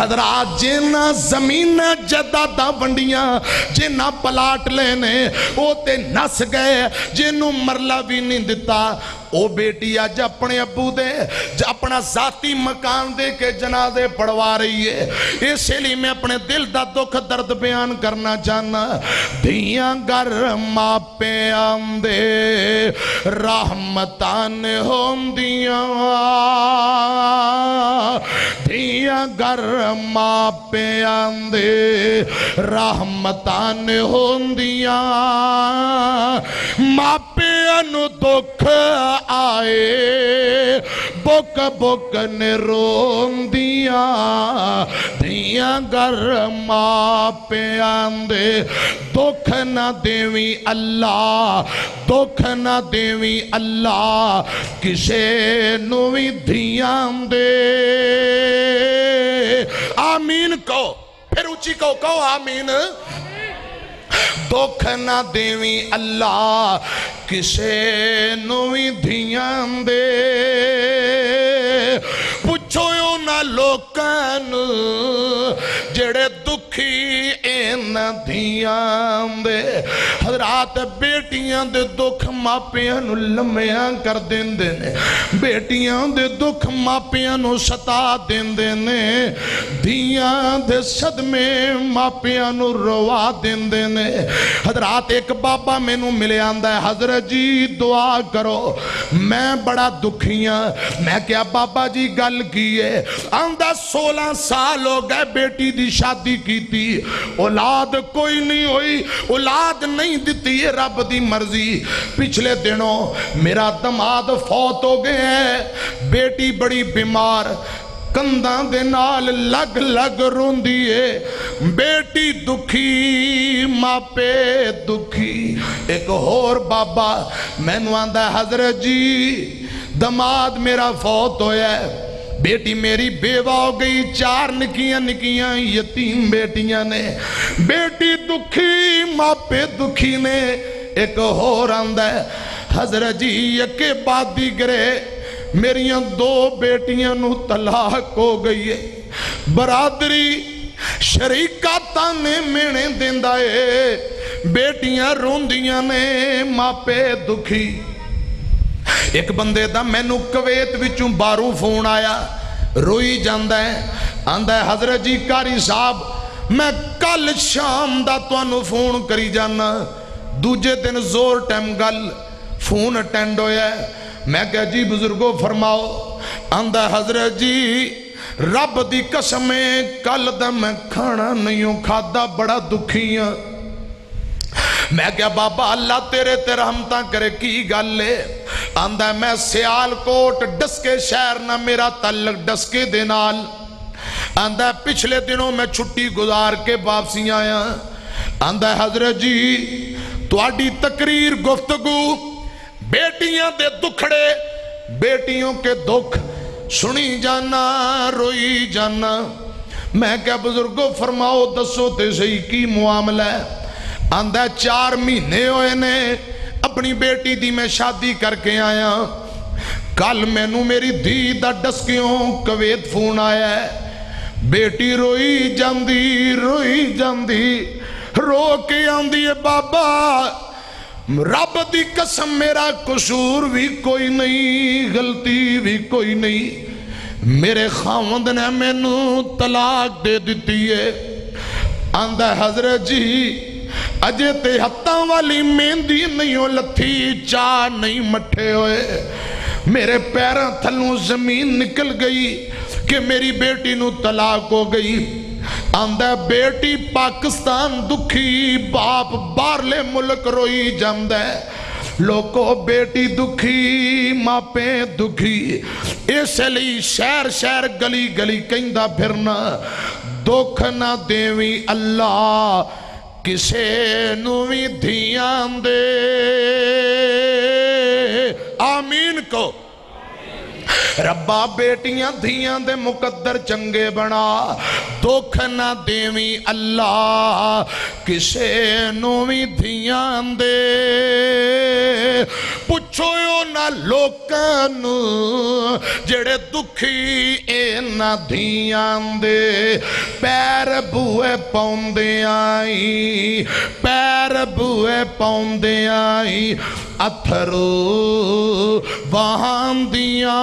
حضرات جینا زمین جدادہ ونڈیاں جینا پلاٹ لینے وہ تے نس گئے جنوں مرلہ بھی نہیں دیتا او بیٹی آج اپنے ابو دے اپنا ذاتی مکان دے کے جنازے پڑھوا رہی ہے. اس لیے میں اپنے دل دا دکھ درد بیان کرنا چاہنا. دھیاں گر ماپے آندے رحمتان ہوندیاں دھیاں گر ماپے آندے رحمتان ہوندیاں ماپے انو دکھ آئے بک بک نے روندیاں دھیاں گر ماپے آندے دکھ نہ دیوی اللہ دکھ نہ دیوی اللہ کسے نوی دھیاں دے. آمین کہو پھر اونچی کہو آمین. دکھ نہ دیوی اللہ کسے نوی دھیاں دے پوچھو یوں نہ لوکان جڑے دکھی این دھیاں دے. حضرات بیٹیاں دے دکھ ماپیاں نو لمیاں کر دین دینے بیٹیاں دے دکھ ماپیاں نو ستا دین دینے دھیاں دے صدمے ماپیاں نو روا دین دینے. حضرات ایک بابا میں نو ملے آندہ ہے حضرت جی دعا کرو میں بڑا دکھیاں. میں کیا بابا جی گل کیے آندہ 16 سال ہو گئے بیٹی دی شادی کی تھی اولاد کوئی نہیں ہوئی اولاد نہیں دیتی ہے رب دی مرضی. پچھلے دنوں میرا دماد فوت ہو گئے ہیں بیٹی بڑی بیمار کنداں دے نال لگ لگ روندی ہے بیٹی دکھی ماپے دکھی. ایک اور بابا میں نو آندہ ہے حضرت جی دماد میرا فوت ہویا ہے بیٹی میری بیوہ ہو گئی 4 نکیاں یتیم بیٹیاں نے بیٹی دکھی ماپے دکھی نے. ایک اور آندہ ہے حضرت جی یکے بعد دیگرے میریاں 2 بیٹیاں نو طلاق ہو گئی ہے برادری شریکاتاں نے مینے دیندہ ہے بیٹیاں روندیاں نے ماپے دکھی. ایک بندے دا میں نو کویت وچوں باروں فون آیا روئی جاندہ ہے آندہ ہے حضرت جی کاری صاحب میں کل شام دا تو انو فون کری جانا دوجے دن زور ٹیم گل فون اٹینڈ ہویا ہے. میں کہا جی بزرگو فرماؤ آندہ ہے حضرت جی رب دی قسمیں کل دا میں کھانا نہیں ہوں کھادا بڑا دکھیاں. میں کہا بابا اللہ تیرے رحمتاں کرے کی گل لے آندہ ہے میں سیال کوٹ ڈسکے شہر نہ میرا تعلق ڈسکے دینال آندہ ہے پچھلے دنوں میں چھٹی گزار کے واپسی آیا. آندہ ہے حضرت جی تواڈی تقریر گفتگو بیٹیاں دے دکھڑے بیٹیوں کے دکھ سنی جانا روئی جانا. میں کہا بزرگو فرماؤ دسو تے صحیح کی معاملہ ہے. آندہ 4 مہینے ہوئے نے اپنی بیٹی دی میں شادی کر کے آیا کل میں نو میری دھی دا ڈسکیوں کویت فون آیا ہے بیٹی روئی جاندی رو کے آندی ہے بابا رب دی قسم میرا قصور بھی کوئی نہیں غلطی بھی کوئی نہیں میرے خاوند نے میں نو طلاق دے دیتی ہے. آندہ حضرت جی اجے تے ہتھاں والی مہندی نہیں ہو لتھی چاہ نہیں مٹھے ہوئے میرے پیراں تھلوں زمین نکل گئی کہ میری بیٹی نو طلاق ہو گئی. آندہ بیٹی پاکستان دکھی باپ بارلے ملک روئی جامدہ ہے لوکو بیٹی دکھی ماپے دکھی اس لیے شہر گلی گلی کہندہ پھرنا دکھ نہ دیوی اللہ کسے نوی دھیاں دے. آمین کو ربا بیٹیاں دھیاں دے مقدر چنگے بنا دکھ نہ دیوی اللہ کسے نوی دھیاں دے. پچھو یو نہ لوکان جڑے دکھ ਵੇਖੀ ਇਹਨਾਂ ਧੀਆਂ ਦੇ ਪੈਰ ਬੂਏ ਪਾਉਂਦੇ ਆਈ, ਪੈਰ ਬੂਏ ਪਾਉਂਦੇ ਆਈ, ਅਥਰੂ ਵਹਾਂਦੀਆਂ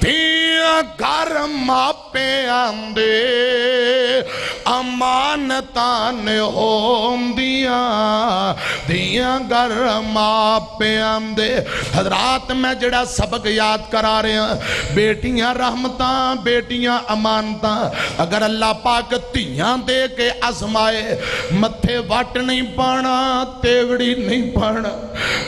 ਧੀਆਂ ਘਰ ਮਾਪਿਆਂ ਦੇ ਅਮਾਨਤਾਂ ਨੇ ਹੋਂਦੀਆਂ, ਧੀਆਂ ਘਰ ਮਾਪਿਆਂ ਦੇ। ਹਜ਼ਰਾਤ ਮੈਂ ਜਿਹੜਾ ਸਬਕ ਯਾਦ ਕਰਾ ਰਿਹਾ, ਬੇਟੀਆਂ ਰਹਿਮਤਾਂ, ਬੇਟੀਆਂ ਅਮਾਨਤਾਂ। ਅਗਰ ਅੱਲਾਹ ਪਾਕ ਧੀਆਂ ਦੇ ਕੇ ਅਜ਼ਮਾਏ, ਮੱਥੇ ਵੱਟ ਨਹੀਂ ਪਾਣਾ, ਤੇਵੜੀ ਨਹੀਂ ਪਾਣਾ,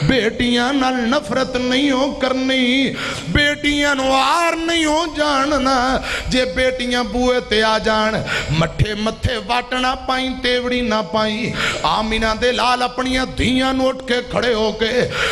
ਬੇਟੀਆਂ ਨਾਲ ਨਫ਼ਰਤ ਨਹੀਂ ਹੋ ਕਰਨੀ, ਬੇਟੀਆਂ ਨੂੰ ਆਰ ਨਹੀਂ ਹੋ ਜਾਣਨਾ। ਜੇ ਬੇਟੀਆਂ ਬੂਏ ਤੇ ਆ ਜਾਣ, ਮੱਠੇ ਮੱਥੇ ਵੱਟ ਨਾ ਪਾਈ, ਤੇਵੜੀ ਨਾ ਪਾਈ। ਆਮੀਨਾ ਦੇ ਲਾਲ ਆਪਣੀਆਂ ਧੀਆਂ ਨੂੰ ਉੱਠ ਕੇ ਖੜੇ ਹੋ ਕੇ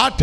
8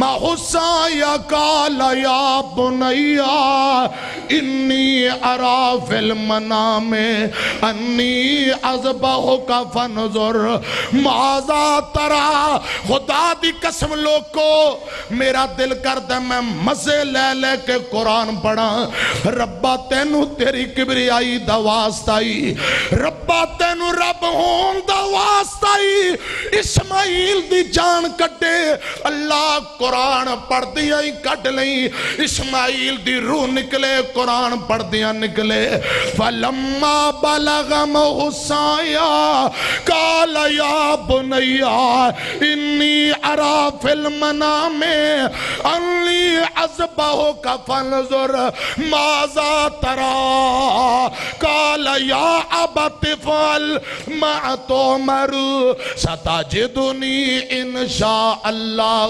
ما حسایا قال یا بنیا انی ارا فی المنام انی اذبحک فانظر ماذا ترى. خدا دی قسم لوکو میرا دل کردا میں مزے لے لے کے قرآن پڑھا. ربا تینو تیری کبریائی دا واسطائی، ربا تینو رب ہون دا واسطائی. اسماعیل دی جان کٹے اللہ قرآن پڑھ دیا ہی کٹ لئی. اسماعیل دی روح نکلے قرآن پڑھ دیا نکلے. فلما بلغ محسایا قال یا بنیا انی ارا فی المنام انی اذبحک فانظر ماذا ترى. قال یا ابت افعل ما تؤمر ستجدنی ان شاء اللہ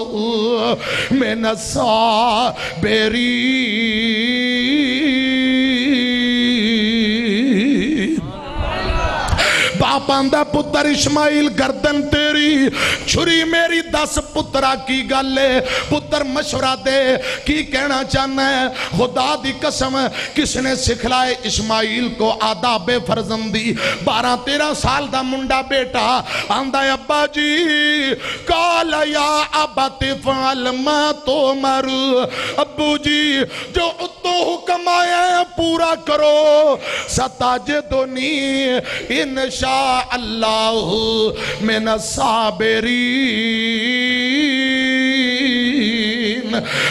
من الصابرین. باپ آندہ پتر اسماعیل گردن تیری چھری میری 10 پترہ کی گالے. پتر مشورہ دے کی کہنا چاہنا ہے. خدا دی قسم کس نے سکھلائے اسماعیل کو آداب فرزندی. 12-13 سال دا منڈا بیٹا آندہ ابا جی قال یا ابت افعل ما تؤمر. ابو جی جو اتو حکم آیا ہے پورا کرو. ستجدنی انشاء اللہ من الصابرین.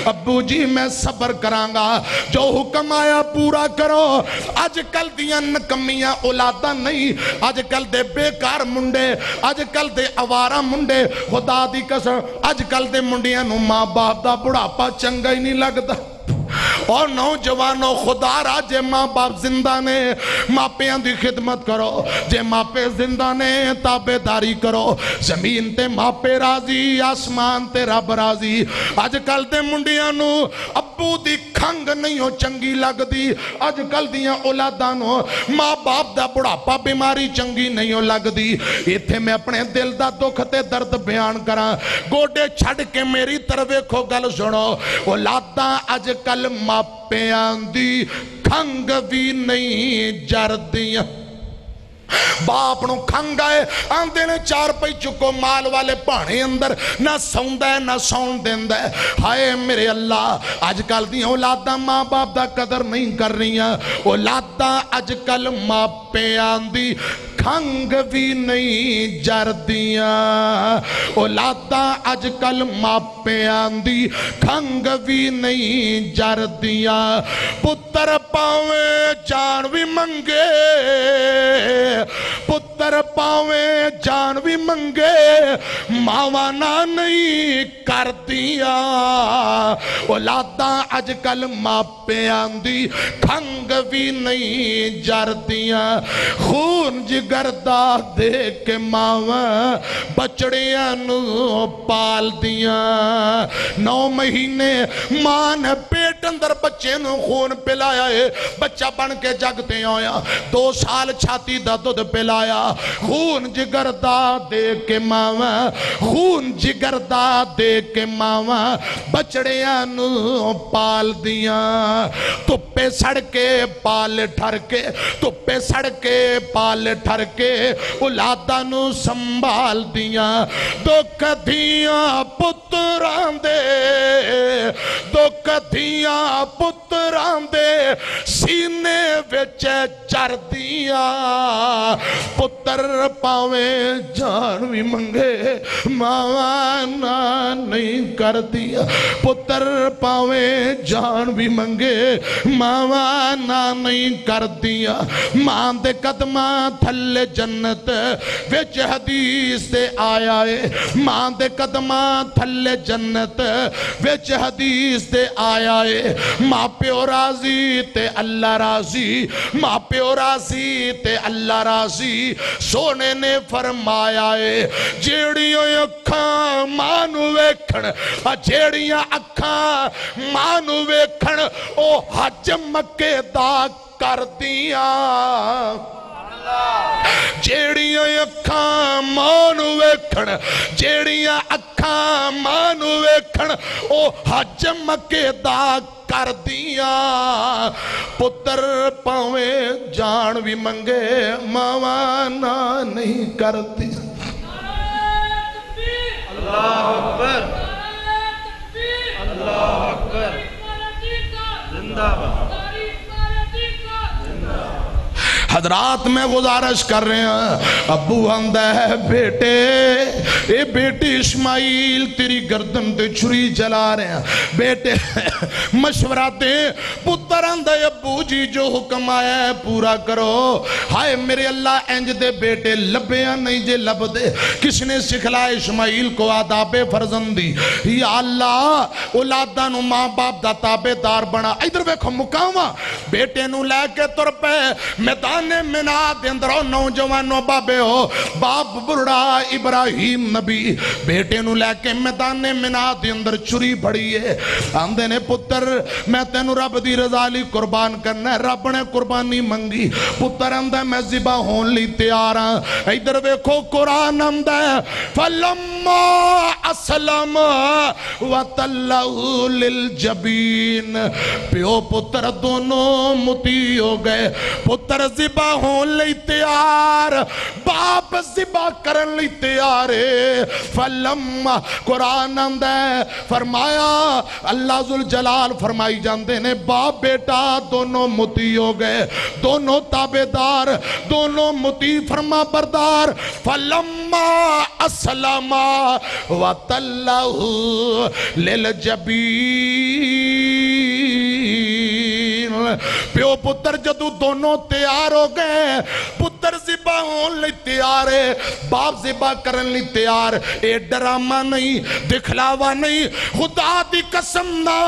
ابو جی میں صبر کرانگا جو حکم آیا پورا کرو. آج کل دیاں نکمیاں اولادہ نہیں، آج کل دے بیکار منڈے، آج کل دے آوارہ منڈے. خدا دی قسم آج کل دے منڈیاں نو ماں باپ دا بڑھاپا چنگا ہی نہیں لگتا. اور نوجوانوں خدا را جے ماں باپ زندہ نے ماں پیاں دی خدمت کرو. جے ماں پہ زندہ نے تابعداری کرو. زمین تے ماں پہ راضی آسمان تے رب راضی. آج کل دے منڈیاں نو ابو دی کھنگ نہیں ہو چنگی لگ دی. آج کل دیاں اولاداں نو ماں باپ دا بڑھاپا بیماری چنگی نہیں ہو لگ دی. ایتھے میں اپنے دل دا دکھ تے درد بیان کراں. گوڑے چھڑ کے میری طرف کھو گل سنو. اولاداں آج کل ماں پیان دی کھنگ بھی نہیں جردیاں. باپ نو کھنگ آئے آندے نے 4 پئی چکو مال والے پانے اندر نہ سوندہ ہے نہ سون دیندہ ہے. ہائے میرے اللہ آج کل دی اولاداں ماں باپ دا قدر نہیں کر رہی ہیں. اولاداں آج کل ماں پیان دی کھنگ بھی نہیں جردیاں. اولاداں آج کل ماپیاں دی کھنگ بھی نہیں جردیاں. پتر پاویں جان بھی منگے، پتر پاویں جان بھی منگے ماوانا نہیں کر دیا. اولاداں آج کل ماپیاں دی کھنگ بھی نہیں جردیاں. خون جگردہ دے کے ماواں بچڑیاں نو پال دیاں. 9 مہینے ماں نے پیٹ اندر بچے نو خون پلایا ہے. بچہ بن کے جگتے آیا. 2 سال چھاتی دا دودھ پلایا. خون جگردہ دے کے ماواں، خون جگردہ دے کے ماواں بچڑیاں نو پال دیاں. تپے سڑ کے پال ٹھر کے، تپے سڑ کے پال ٹھر کے اولاداں نو سنبھال دیاں. دکھ دیاں پتران دے، دکھ دیاں پتران دے سینے وچ چر دیاں. پتر پاویں جان بھی منگے ماوانا نہیں کر دیا. پتر پاویں جان بھی منگے ماوانا نہیں کر دیا. ماں دے قدماں تھلے جنت وچ حدیث دے آیا ہے. ماں دے قدماں تھلے جنت وچ حدیث دے آیا ہے. ماں پیو راضی تے اللہ راضی، ماں پیو راضی تے اللہ راضی. سونے نے فرمایا ہے جیڑیاں اکھاں ماں نو ویکھن، جیڑیاں اکھاں ماں نو ویکھن او حج مکے دا کر دیاں. جیڑیاں اکھاں ماں نو ویکھن، جیڑیاں اکھاں اکھاں ماں نو ویکھن او حج مکے دا کر دیا پتر پاویں جان بھی منگے ماں نہ نہیں کرتی اللہ اکبر اللہ اکبر زندہ باد حضرات میں گزارش کر رہے ہیں ابو آندہ ہے بیٹے اے بیٹی اسماعیل تیری گردن تے چھری جلا رہے ہیں بیٹے مشورہ دے پتر آندہ ہے ابو جی جو حکم آیا ہے پورا کرو ہائے میرے اللہ انج دے بیٹے لبیاں نہیں جے لب دے کس نے سکھلا اسماعیل کو آداب فرزندی یا اللہ اولادہ نو ماں باپ دا تابع دار بنا ادھر بیکھو مقامہ بیٹے نو لے کے تر پہ میدان منا دے اندرو نوجوانو بابے ہو باپ بڑا ابراہیم نبی بیٹے نو لے کے میدان منا دے اندر چری بڑی ہے آندے نے پتر میں تینو رب دی رضالی قربان کرنا ہے رب نے قربانی منگی پتر آندے میں ذبح ہون لی تیارا ادھر بیکھو قرآن آندے فلما اسلم وَتَلَّهُ لِلْجَبِينَ پیو پتر دونوں متی ہو گئے پتر ذبح ہون لی تیار باپ ذبح کرن لی تیار فلما قرآن اندے فرمایا اللہ ذوالجلال فرمائی جاندے نے باپ بیٹا دونوں متی ہو گئے دونوں تابدار دونوں متی فرما بردار فلما اسلم وَتَلَّهُ لِلْجَبِينَ پیو پتر جدو دونوں تیار ہو گئے پتر ذبح ہون لی تیار ہے باپ ذبح کرن لی تیار اے ڈرامہ نہیں دکھلاوا نہیں خدا دی قسم نہ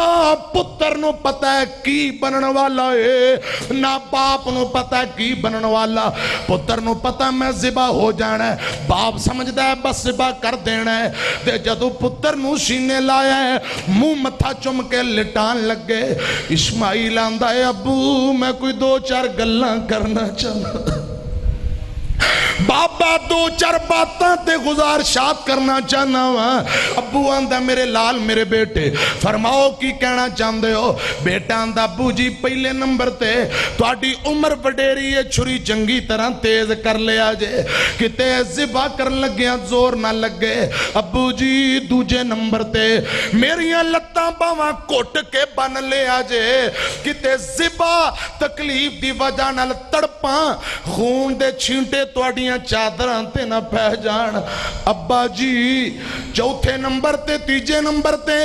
پتر نو پتہ ہے کی بنن والا ہے نہ باپ نو پتہ ہے کی بنن والا پتر نو پتہ ہے میں ذبح ہو جانا ہے باپ سمجھدا ہے بس ذبح کر دینا ہے دے جدو پتر نو سینے لایا ہے منہ متھا چم کے لٹان لگ گئے اسماعیل آندہ ہے ابو میں کوئی دو چار گلاں کرنا چاہتا بابا دو چار باتاں تے گزارشات کرنا چاہنا ہوا ابو آندہ میرے لال میرے بیٹے فرماؤ کی کہنا چاہندے ہو بیٹا آندہ ابو جی پہلے نمبر تے تو آٹی عمر بڑیری ہے چھری چنگی طرح تیز کر لیا جے کہ تیز ذبح کر لگیاں زور نہ لگے ابو جی دوجے نمبر تے میریاں لتاں باواں کوٹ کے بن لیا جے کہ تیز ذبح تکلیف دی وجہ نہ تڑپاں خون دے چھینٹے تو آٹیاں چادران تے نہ پہ جان ابا جی چوتھے نمبر تے تیجے نمبر تے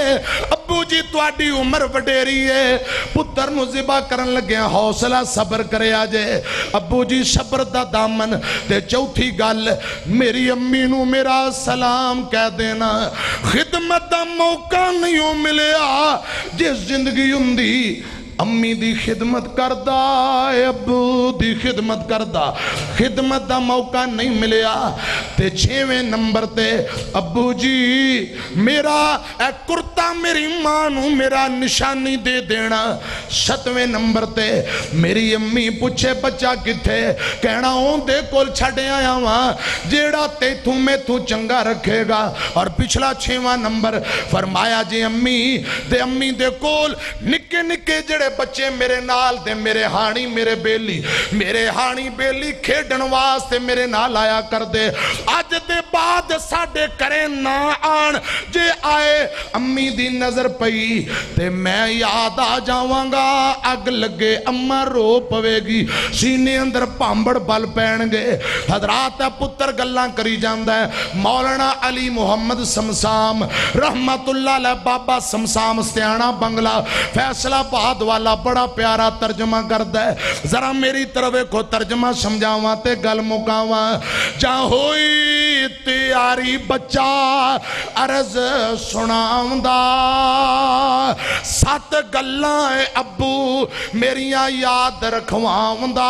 ابو جی تواڈی عمر وڈیری ہے پتر نو ذبح کرن لگے حوصلہ صبر کرے آجے ابو جی صبر دا دامن تے چوتھی گل میری امی نو میرا سلام کہہ دینا خدمت دا موقع نہیں ملیا جس زندگی ہوندی امی دی خدمت کردہ ابو دی خدمت کردہ خدمت دا موقع نہیں ملیا تے چھویں نمبر تے ابو جی میرا اے کرتا میری مانو میرا نشانی دے دینا ستویں نمبر تے میری امی پوچھے بچہ کتھے کہنا ہوں دے کول چھڑے آیا وہاں جیڑا تے تھوں میں تھوں چنگا رکھے گا اور پچھلا چھواں نمبر فرمایا جی امی دے کول نکے نکے جڑے بچے میرے نال دے میرے ہانی بیلی کھیڑن واسطے میرے نال آیا کر دے آج دے بعد ساڑے کرے نہ آن جے آئے امی دی نظر پئی تے میں یاد آ جاواں گا اگ لگے اماں رو پوے گی سینے اندر پامبڑ بل پین گے حضرات پتر گلاں کری جاندہ ہے مولانا علی محمد سمسام رحمت اللہ علیہ بابا سمسام استیانہ بنگلہ فیصلہ بہاد والا بڑا پیارا ترجمہ کردہ ہے ذرا میری طرف کو ترجمہ سمجھاواں تے گل مکاواں جہاں ہوئی تیاری بچہ عرض سناؤندہ سات گلاں ابو میریاں یاد رکھواؤندہ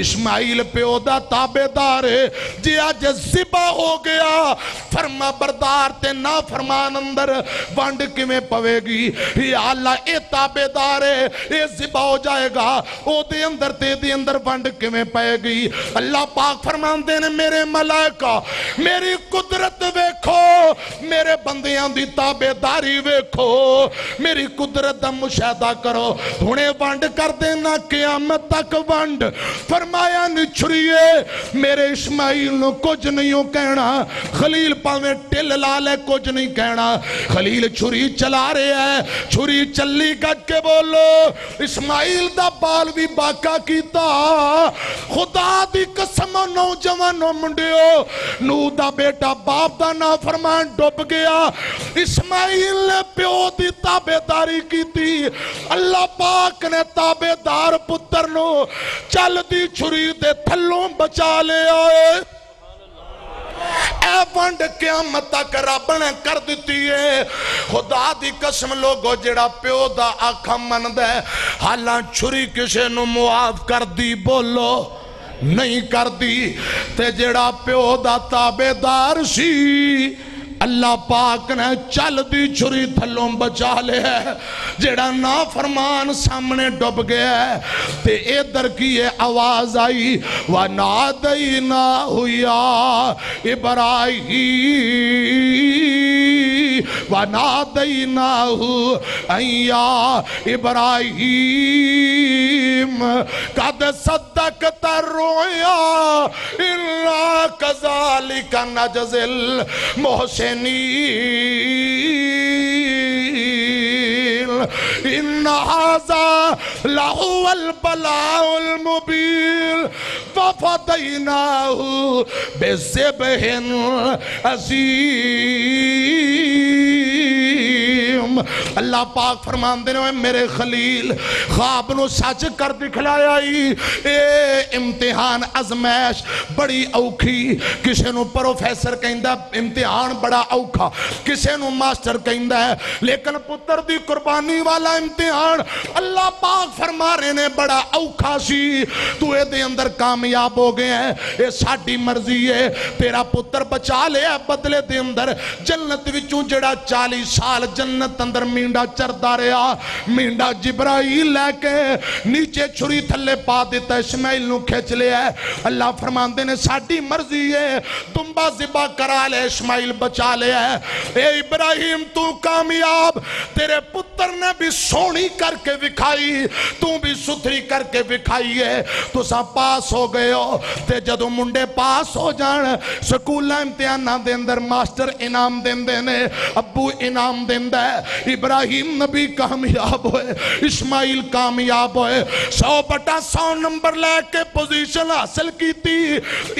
اسماعیل پیو دا تابیدار ہے جی آج زبا ہو گیا فرما بردار تے نا فرمان اندر وانڈ کی میں پوے گی یا اللہ اے تابیدار ہے اے زبا ہو جائے گا او دے اندر تے دے اندر وانڈ کی میں پائے گی اللہ پاک فرمان دینے میرے ملائکہ میری قدرت ویکھو میرے بندیاں دی تابیداری ویکھو میری قدرت دا مشاہدہ کرو انہیں وانڈ کر دینا قیامت تک وانڈ فرمایا نہیں چھڑیے میرے اسماعیل نو کچھ نہیں ہو کہنا خلیل پاویں ٹل لالے کچھ نہیں کہنا خلیل چھری چلا رہے ہیں چھری چلی گج کے بولو اسماعیل دا بال بھی باقا کیتا خدا دی قسم نوجوانوں منڈیو نو دا بیٹا باپ دا نافرمان ڈوب گیا اسماعیل نے پیو دی تابیداری کی تھی اللہ پاک نے تابیدار پتر نو چل دی چھری دے تھلوں بچا لے آئے اے وانڈ قیامت تک رب نے کر دیتی ہے خدا دی قسم لوگو جڑا پیو دا آنکھا مند ہے حالاں چھری کسے نو معاف کر دی بولو نہیں کر دی تے جڑا پیو دا تابیدار سی اللہ پاک نے چل دی چھری تھلوں بچا لے ہے جڑا نافرمان سامنے ڈوب گیا ہے تے ادھر کی یہ آواز آئی وَنَادَيْنَاهُ يَا إِبْرَاهِيمُ وَنَادَيْنَاهُ أَن يَا إِبْرَاهِيمُ قَدْ صَدَّقْتَ الرُّؤْيَا إِنَّا كَذَلِكَ نَجْزِي الْمُحْسِنِينَ إِنَّ هَذَا لَهُوَ الْبَلَاءُ الْمُبِينُ فَفَدَيْنَاهُ بِذِبْحٍ عَظِيمٍ اللہ پاک فرمان دینے ہوئے میرے خلیل خواب نو سچ کر دکھلایا اے امتحان ازمیش بڑی اوکھی کسے نو پروفیسر کہندہ امتحان بڑا اوکھا کسے نو ماسٹر کہندہ ہے لیکن پتر دی قربانی والا امتحان اللہ پاک فرما رہے نے بڑا اوکھا سی تو اے دے اندر کامیاب ہو گئے ہیں اے ساڑھی مرضی ہے تیرا پتر بچا لے بدلے دے اندر جنت وچوں جڑا 40 سال جنت اندر مینڈا چردہ رہا مینڈا جبرائیل لے کے نیچے چھری تھلے پا دیتا اسماعیل نو کھیچ لے ہے اللہ فرمان دینے ساڑھی مرضی ہے دنبا زبا کرا لے اسماعیل بچا لے ہے اے ابراہیم تو کامیاب تیرے پتر نے بھی سونی کر کے وکھائی تو بھی ستھری کر کے وکھائی ہے تو سا پاس ہو گئے ہو تے جدو منڈے پاس ہو جان سکولہ امتحانہ دے اندر ماسٹر انعام دین دینے ابو انعام دین دے ابراہیم نبی کامیاب ہوئے اسماعیل کامیاب ہوئے 100/100 نمبر لے کے پوزیشن حاصل کی تھی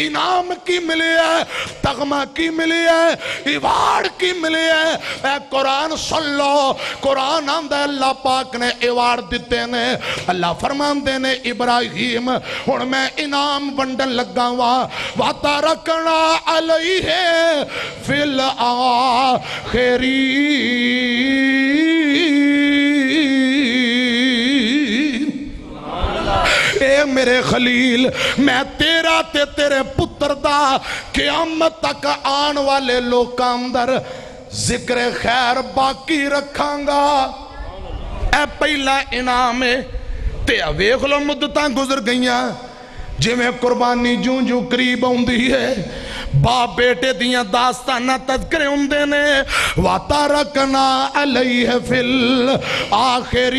انعام کی ملی ہے تغمہ کی ملی ہے ایوارڈ کی ملی ہے اے قرآن سن لو قرآن آندہ اللہ پاک نے ایوارڈ دیتے نے اللہ فرمان دینے ابراہیم اور میں انعام ونڈن لگا ہوا وَتَرَكْنَا عَلَيْهِ فِي الْآخِرِينَ اے میرے خلیل میں تیرا تے تیرے پتر دا قیامت تک آن والے لوکاں اندر ذکر خیر باقی رکھاں گا اے پہلا انعام ہے تے ویکھ لو مدتاں گزر گئیاں جی میں قربانی جوں جو قریب ہوندی ہے باپ بیٹے دیاں داستانہ تذکرے ہوندے نے وَتَرَكْنَا عَلَيْهِ فِي الْآخِرِينَ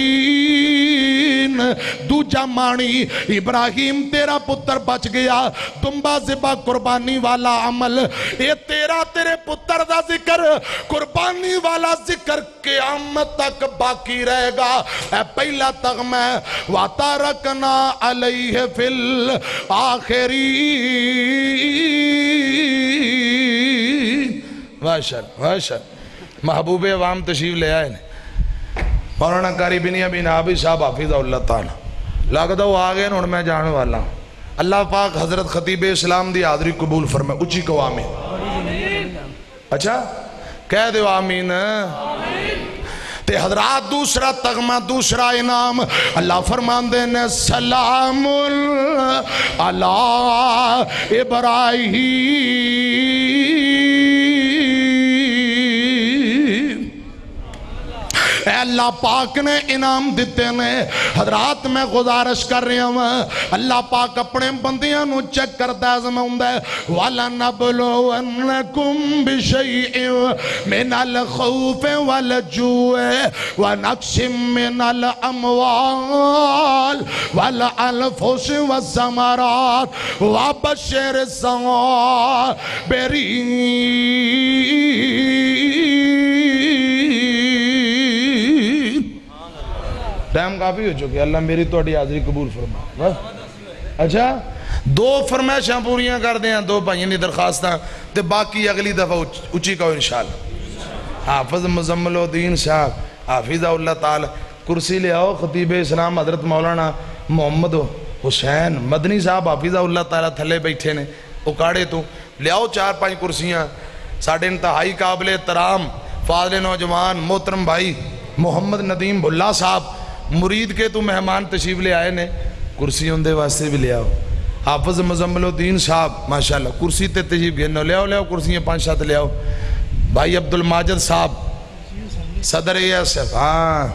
دوجہ مانی ابراہیم تیرا پتر بچ گیا دنبا زبا قربانی والا عمل اے تیرا تیرے پتر دا ذکر قربانی والا ذکر قیامت تک باقی رہے گا اے پہلا تغمہ وَتَرَكْنَا عَلَيْهِ فِي الْآخِرِينَ واشر محبوب عوام تشریف لے آئے مولانا قاری بنیا بن عابد صاحب حافظ اللہ تعالیٰ لگتا وہ آگئے اور میں جانے والا ہوں اللہ پاک حضرت خطیب اسلام دی حاضری قبول فرمائے اچھی کو آمین اچھا کہہ دے آمین تے حضرات دوسرا تغمہ دوسرا انعام اللہ فرماندے نے سلام علی ابراہیم اے اللہ پاک نے انعام دیتے نے حضرات میں گزارش کر رہا ہوں اللہ پاک اپنے بندیاں نو چیک کرتا ہے زماندہ ہے وَلَنَبْلُوَنَّكُمْ بِشَيْءٍ مِّنَ الْخَوْفِ وَالْجُوعِ وَنَقْصٍ مِّنَ الْأَمْوَالِ وَالْأَنفُسِ وَالثَّمَرَاتِ وَبَشِّرِ الصَّابِرِينَ ٹائم کافی ہو چکے اللہ میری توڑی حاضری قبول فرما اچھا دو فرمائشاں پوریاں کر دیں دو بھائیوں نے درخواستاں تے باقی اگلی دفعہ اچھی کہو انشاءاللہ حافظ مزمل الدین صاحب حافظہ اللہ تعالی کرسی لے آؤ خطیب اسلام حضرت مولانا محمد حسین مدنی صاحب حافظہ اللہ تعالی تھلے بیٹھے نے اکاڑے تو لے آؤ 4-5 کرسیاں ساڑھے انتہائی قابل احترام فاضل نوجوان محترم بھائی محمد ندیم بھلا صاحب مرید کے تو مہمان تشریف لے آئے نے کرسی اندے واسطے بھی لے آؤ حافظ مزمل الدین صاحب ماشاءاللہ کرسی تے تشریف گئے لے آؤ کرسیاں 5-7 لے آؤ بھائی عبدالماجد صاحب صدر ایسف ہاں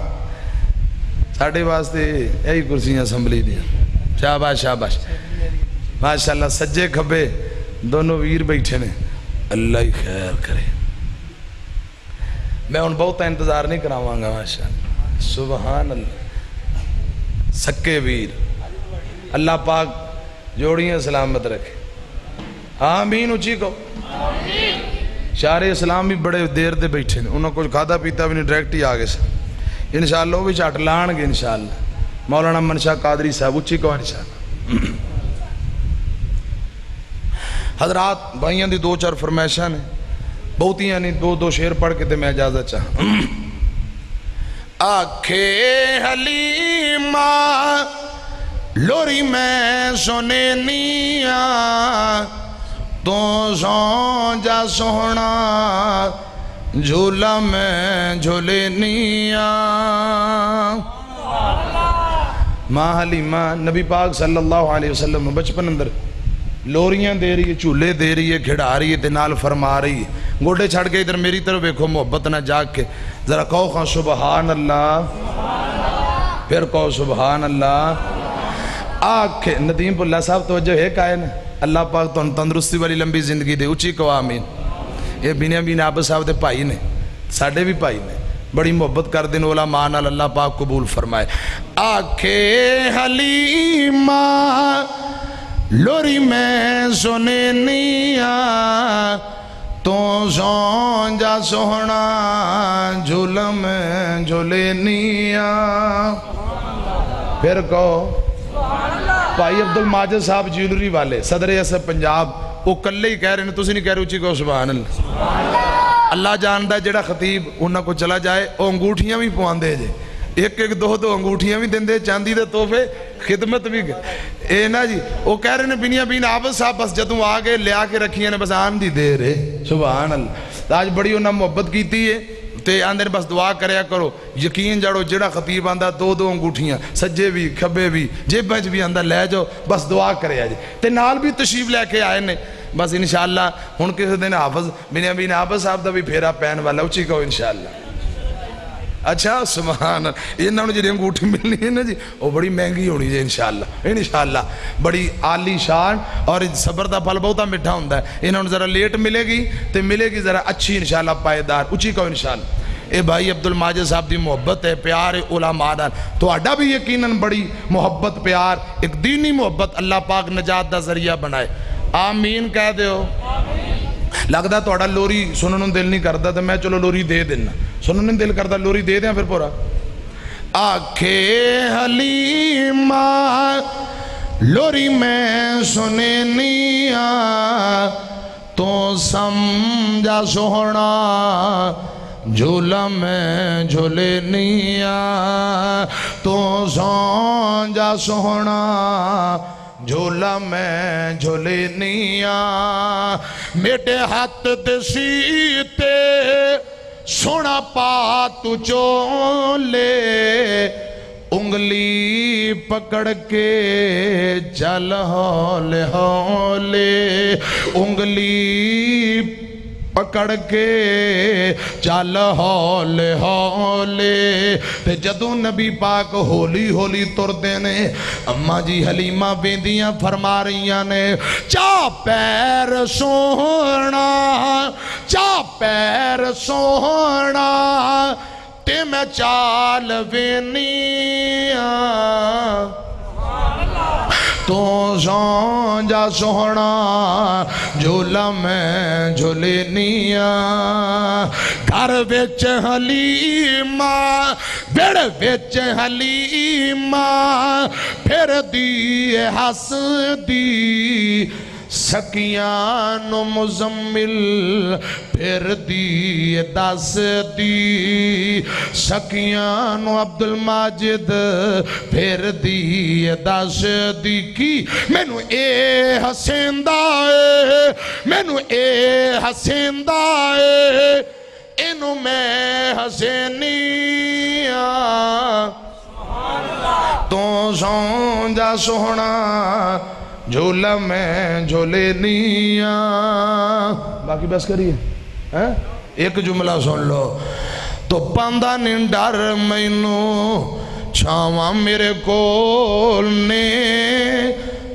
ساڑھے واسطے یہی کرسیاں اسمبلی دیا شاباش شاباش ماشاءاللہ سجے کھبے دونوں ویر بیٹھے نے اللہ ہی خیر کرے میں ان بہت انتظار نہیں کراؤں گا ماشاءاللہ سبحان اللہ سکے ویر اللہ پاک جوڑیاں سلامت رکھے آمین اچھی کو شاعر اسلام بھی بڑے دیر دے بیٹھے نے انہوں کچھ کھادا پیتا بھی نہیں ڈائریکٹ ہی آگے سے انشاءاللہ وہ بھی چاٹ لان گے انشاءاللہ مولانا منشا قادری صاحب اچھی کو انشاءاللہ حضرات بھائیاں دی 2-4 فرمائشاں نے بہتیاں نہیں 2 شعر پڑھ کے تے میں اجازت چاہاں آکھے حلیمہ لوری میں سونے نیا تو سون جا سونا جھولا میں جھولے نیا ماں حلیمہ نبی پاک صلی اللہ علیہ وسلم بچپن اندر لوریاں دے رہی ہے چولے دے رہی ہے کھڑا رہی ہے نال فرما رہی ہے گوڑے چھڑ کے ادھر میری طرف دیکھو محبت نہ جاگ کے ذرا کہو خواہ سبحان اللہ پھر کہو سبحان اللہ آنکھ ندیم اللہ صاحب توجہ ہے کائن اللہ پاک تو تندرستی والی لمبی زندگی دے اچھی کو آمین یہ بنیامین عابد صاحب دے پائی نے ساڑھے بھی پائی نے بڑی محبت کر دین علماء نال اللہ پاک قبول فرمائے آنکھے حلیمہ لوری میں سنے نیا تو سون جا سونا جھولم جھولے نیا پھر کہو بھائی عبدالماجد صاحب جیولری والے صدر ایسے پنجاب وہ کلے ہی کہہ رہے ہیں تو نہیں کہہ رہے اچھی کہو سبحان اللہ اللہ جاندہ ہے جڑا خطیب انہاں کو چلا جائے وہ انگوٹھیاں بھی پوان دے جے 1-2 انگوٹھیاں بھی دن دے چاندی دے توفے خدمت بھی گئے اے نا جی وہ کہہ رہے ہیں بنیامین عابد صاحب بس جدوں آگے لے آکے رکھی ہیں بس آن دی دے رہے سبحان اللہ آج بڑی انہاں محبت کیتی ہے تے آندھر بس دعا کریا کرو یقین جڑو جڑا خطیب آندھا 2 انگوٹھیاں سجے بھی کھبے بھی جیبیں بھی آندھا لے جاؤ بس دعا کریا جی تے نال بھی تشریف لے کے آئے نے بس انشاءاللہ ہن کسی دن حافظ بنیامین عابد صاحب دا بھی پھیرا پہن والا اچھی کہو انشاءاللہ اچھا سبحان اللہ یہ نہ جی انگوٹھی ملنی ہے نا جی وہ بڑی مہنگی ہونی ہے انشاءاللہ بڑی عالی شان اور صبر دا پھل بہتا مٹھا ہوندہ ہے انہوں نے ذرا لیٹ ملے گی تو ملے گی ذرا اچھی انشاءاللہ پائیدار اچھی کہو انشاءاللہ اے بھائی عبدالماجد صاحب دی محبت ہے پیار علماء دار تو اڈا بھی یقیناً بڑی محبت پیار ایک دینی محبت اللہ پاک نجات دا ذریعہ بنائے آمین کہہ دے ہو لگتا تو اڈا لوری سننوں دل نہیں کرتا تو میں چلو لوری دے دینا سننوں دل کرتا لوری دے دیں پھر پورا آنکھے حلیمہ لوری میں سنے نیا تو سمجھا سونا جھولا میں جھولے نیا تو سمجھا سونا جھولا میں جھولے نیا میٹے ہاتھ دے سیتے سونا پا تو چولے انگلی پکڑ کے چل ہولے ہولے انگلی پکڑ کے چل ہولے ہولے تے جدوں نبی پاک ہولی ہولی تر دینے اماں جی حلیمہ بیندیاں فرما رہیاں نے چا پیر سونا چا پیر سونا تے میں چال وینیاں تو سون جا سونا جھولا میں جھولینیاں گھر وچ حلیمہ بیڑ وچ حلیمہ پھر دی ہس دی سکیاں نو مزمل پھر دی دس دی سکیاں نو عبدالماجد پھر دی دس دی کی مینو اے حسیندہ اے مینو اے حسیندہ اے انو میں حسینیاں تو سون جا سونا جھولا میں جھولینیاں باقی بس کریے ایک جملہ سن لو تو پاندہ نہیں ڈر مینو چھاواں میرے کول نے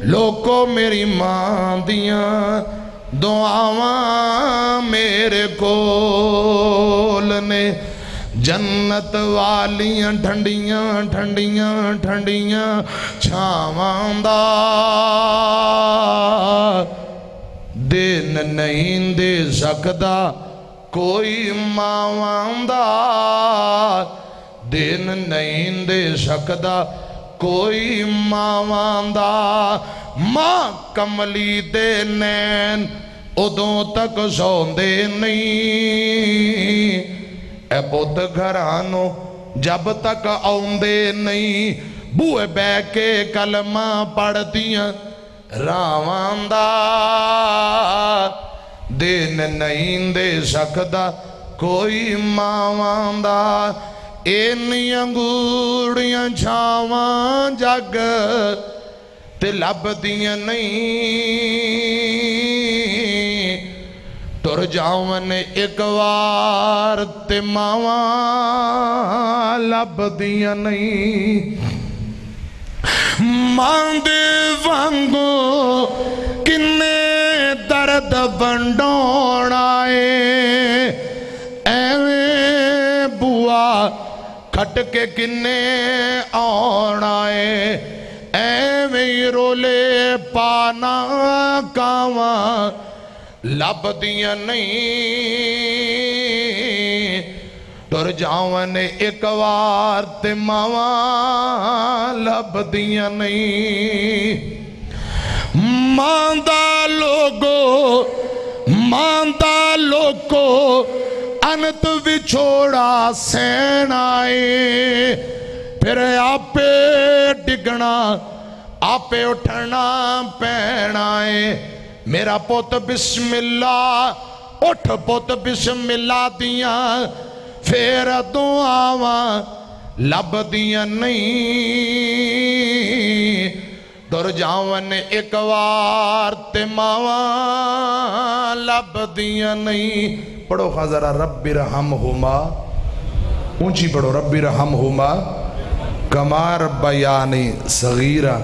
لوکو میری ماں دیاں دعاواں میرے کول نے جنت والیاں ٹھنڈیاں ٹھنڈیاں ٹھنڈیاں چھاواں دا دن نہیں دے سکدا کوئی ماواں دا دن نہیں دے سکدا کوئی ماواں دا ماں کملی دے نین ادوں تک سوندے نہیں اے پوت گھرانو جب تک آؤندے نہیں بوئے بے کے کلمہ پڑھ دیاں راواں دا دن نہیں دے سکدا کوئی ماواں دا اینیاں گوڑیاں چھاواں جگ تے لب دیاں نہیں ٹر جاون ایک وار تے ماواں لب دیاں نہیں ماں دے وانگو کنے درد ونڈون آئے ایویں بوا کھٹ کے کنے آن آئے ایویں رولے پانا کاواں لب دیاں نہیں ٹر جاون ایک وار تے ماواں لب دیاں نہیں ماندہ لوگو انت وچھوڑا سین آئے پھر آپے ڈگنا آپے اٹھنا پینا ہے میرا پوت بسم اللہ اٹھ پوت بسم اللہ دیاں پھر دعاواں لب دیاں نہیں در جاون ایک وار تے ماواں لب دیاں نہیں پڑھو خاضرہ رب رحمہما اونچی پڑھو رب رحمہما کما ربیانی صغیرہ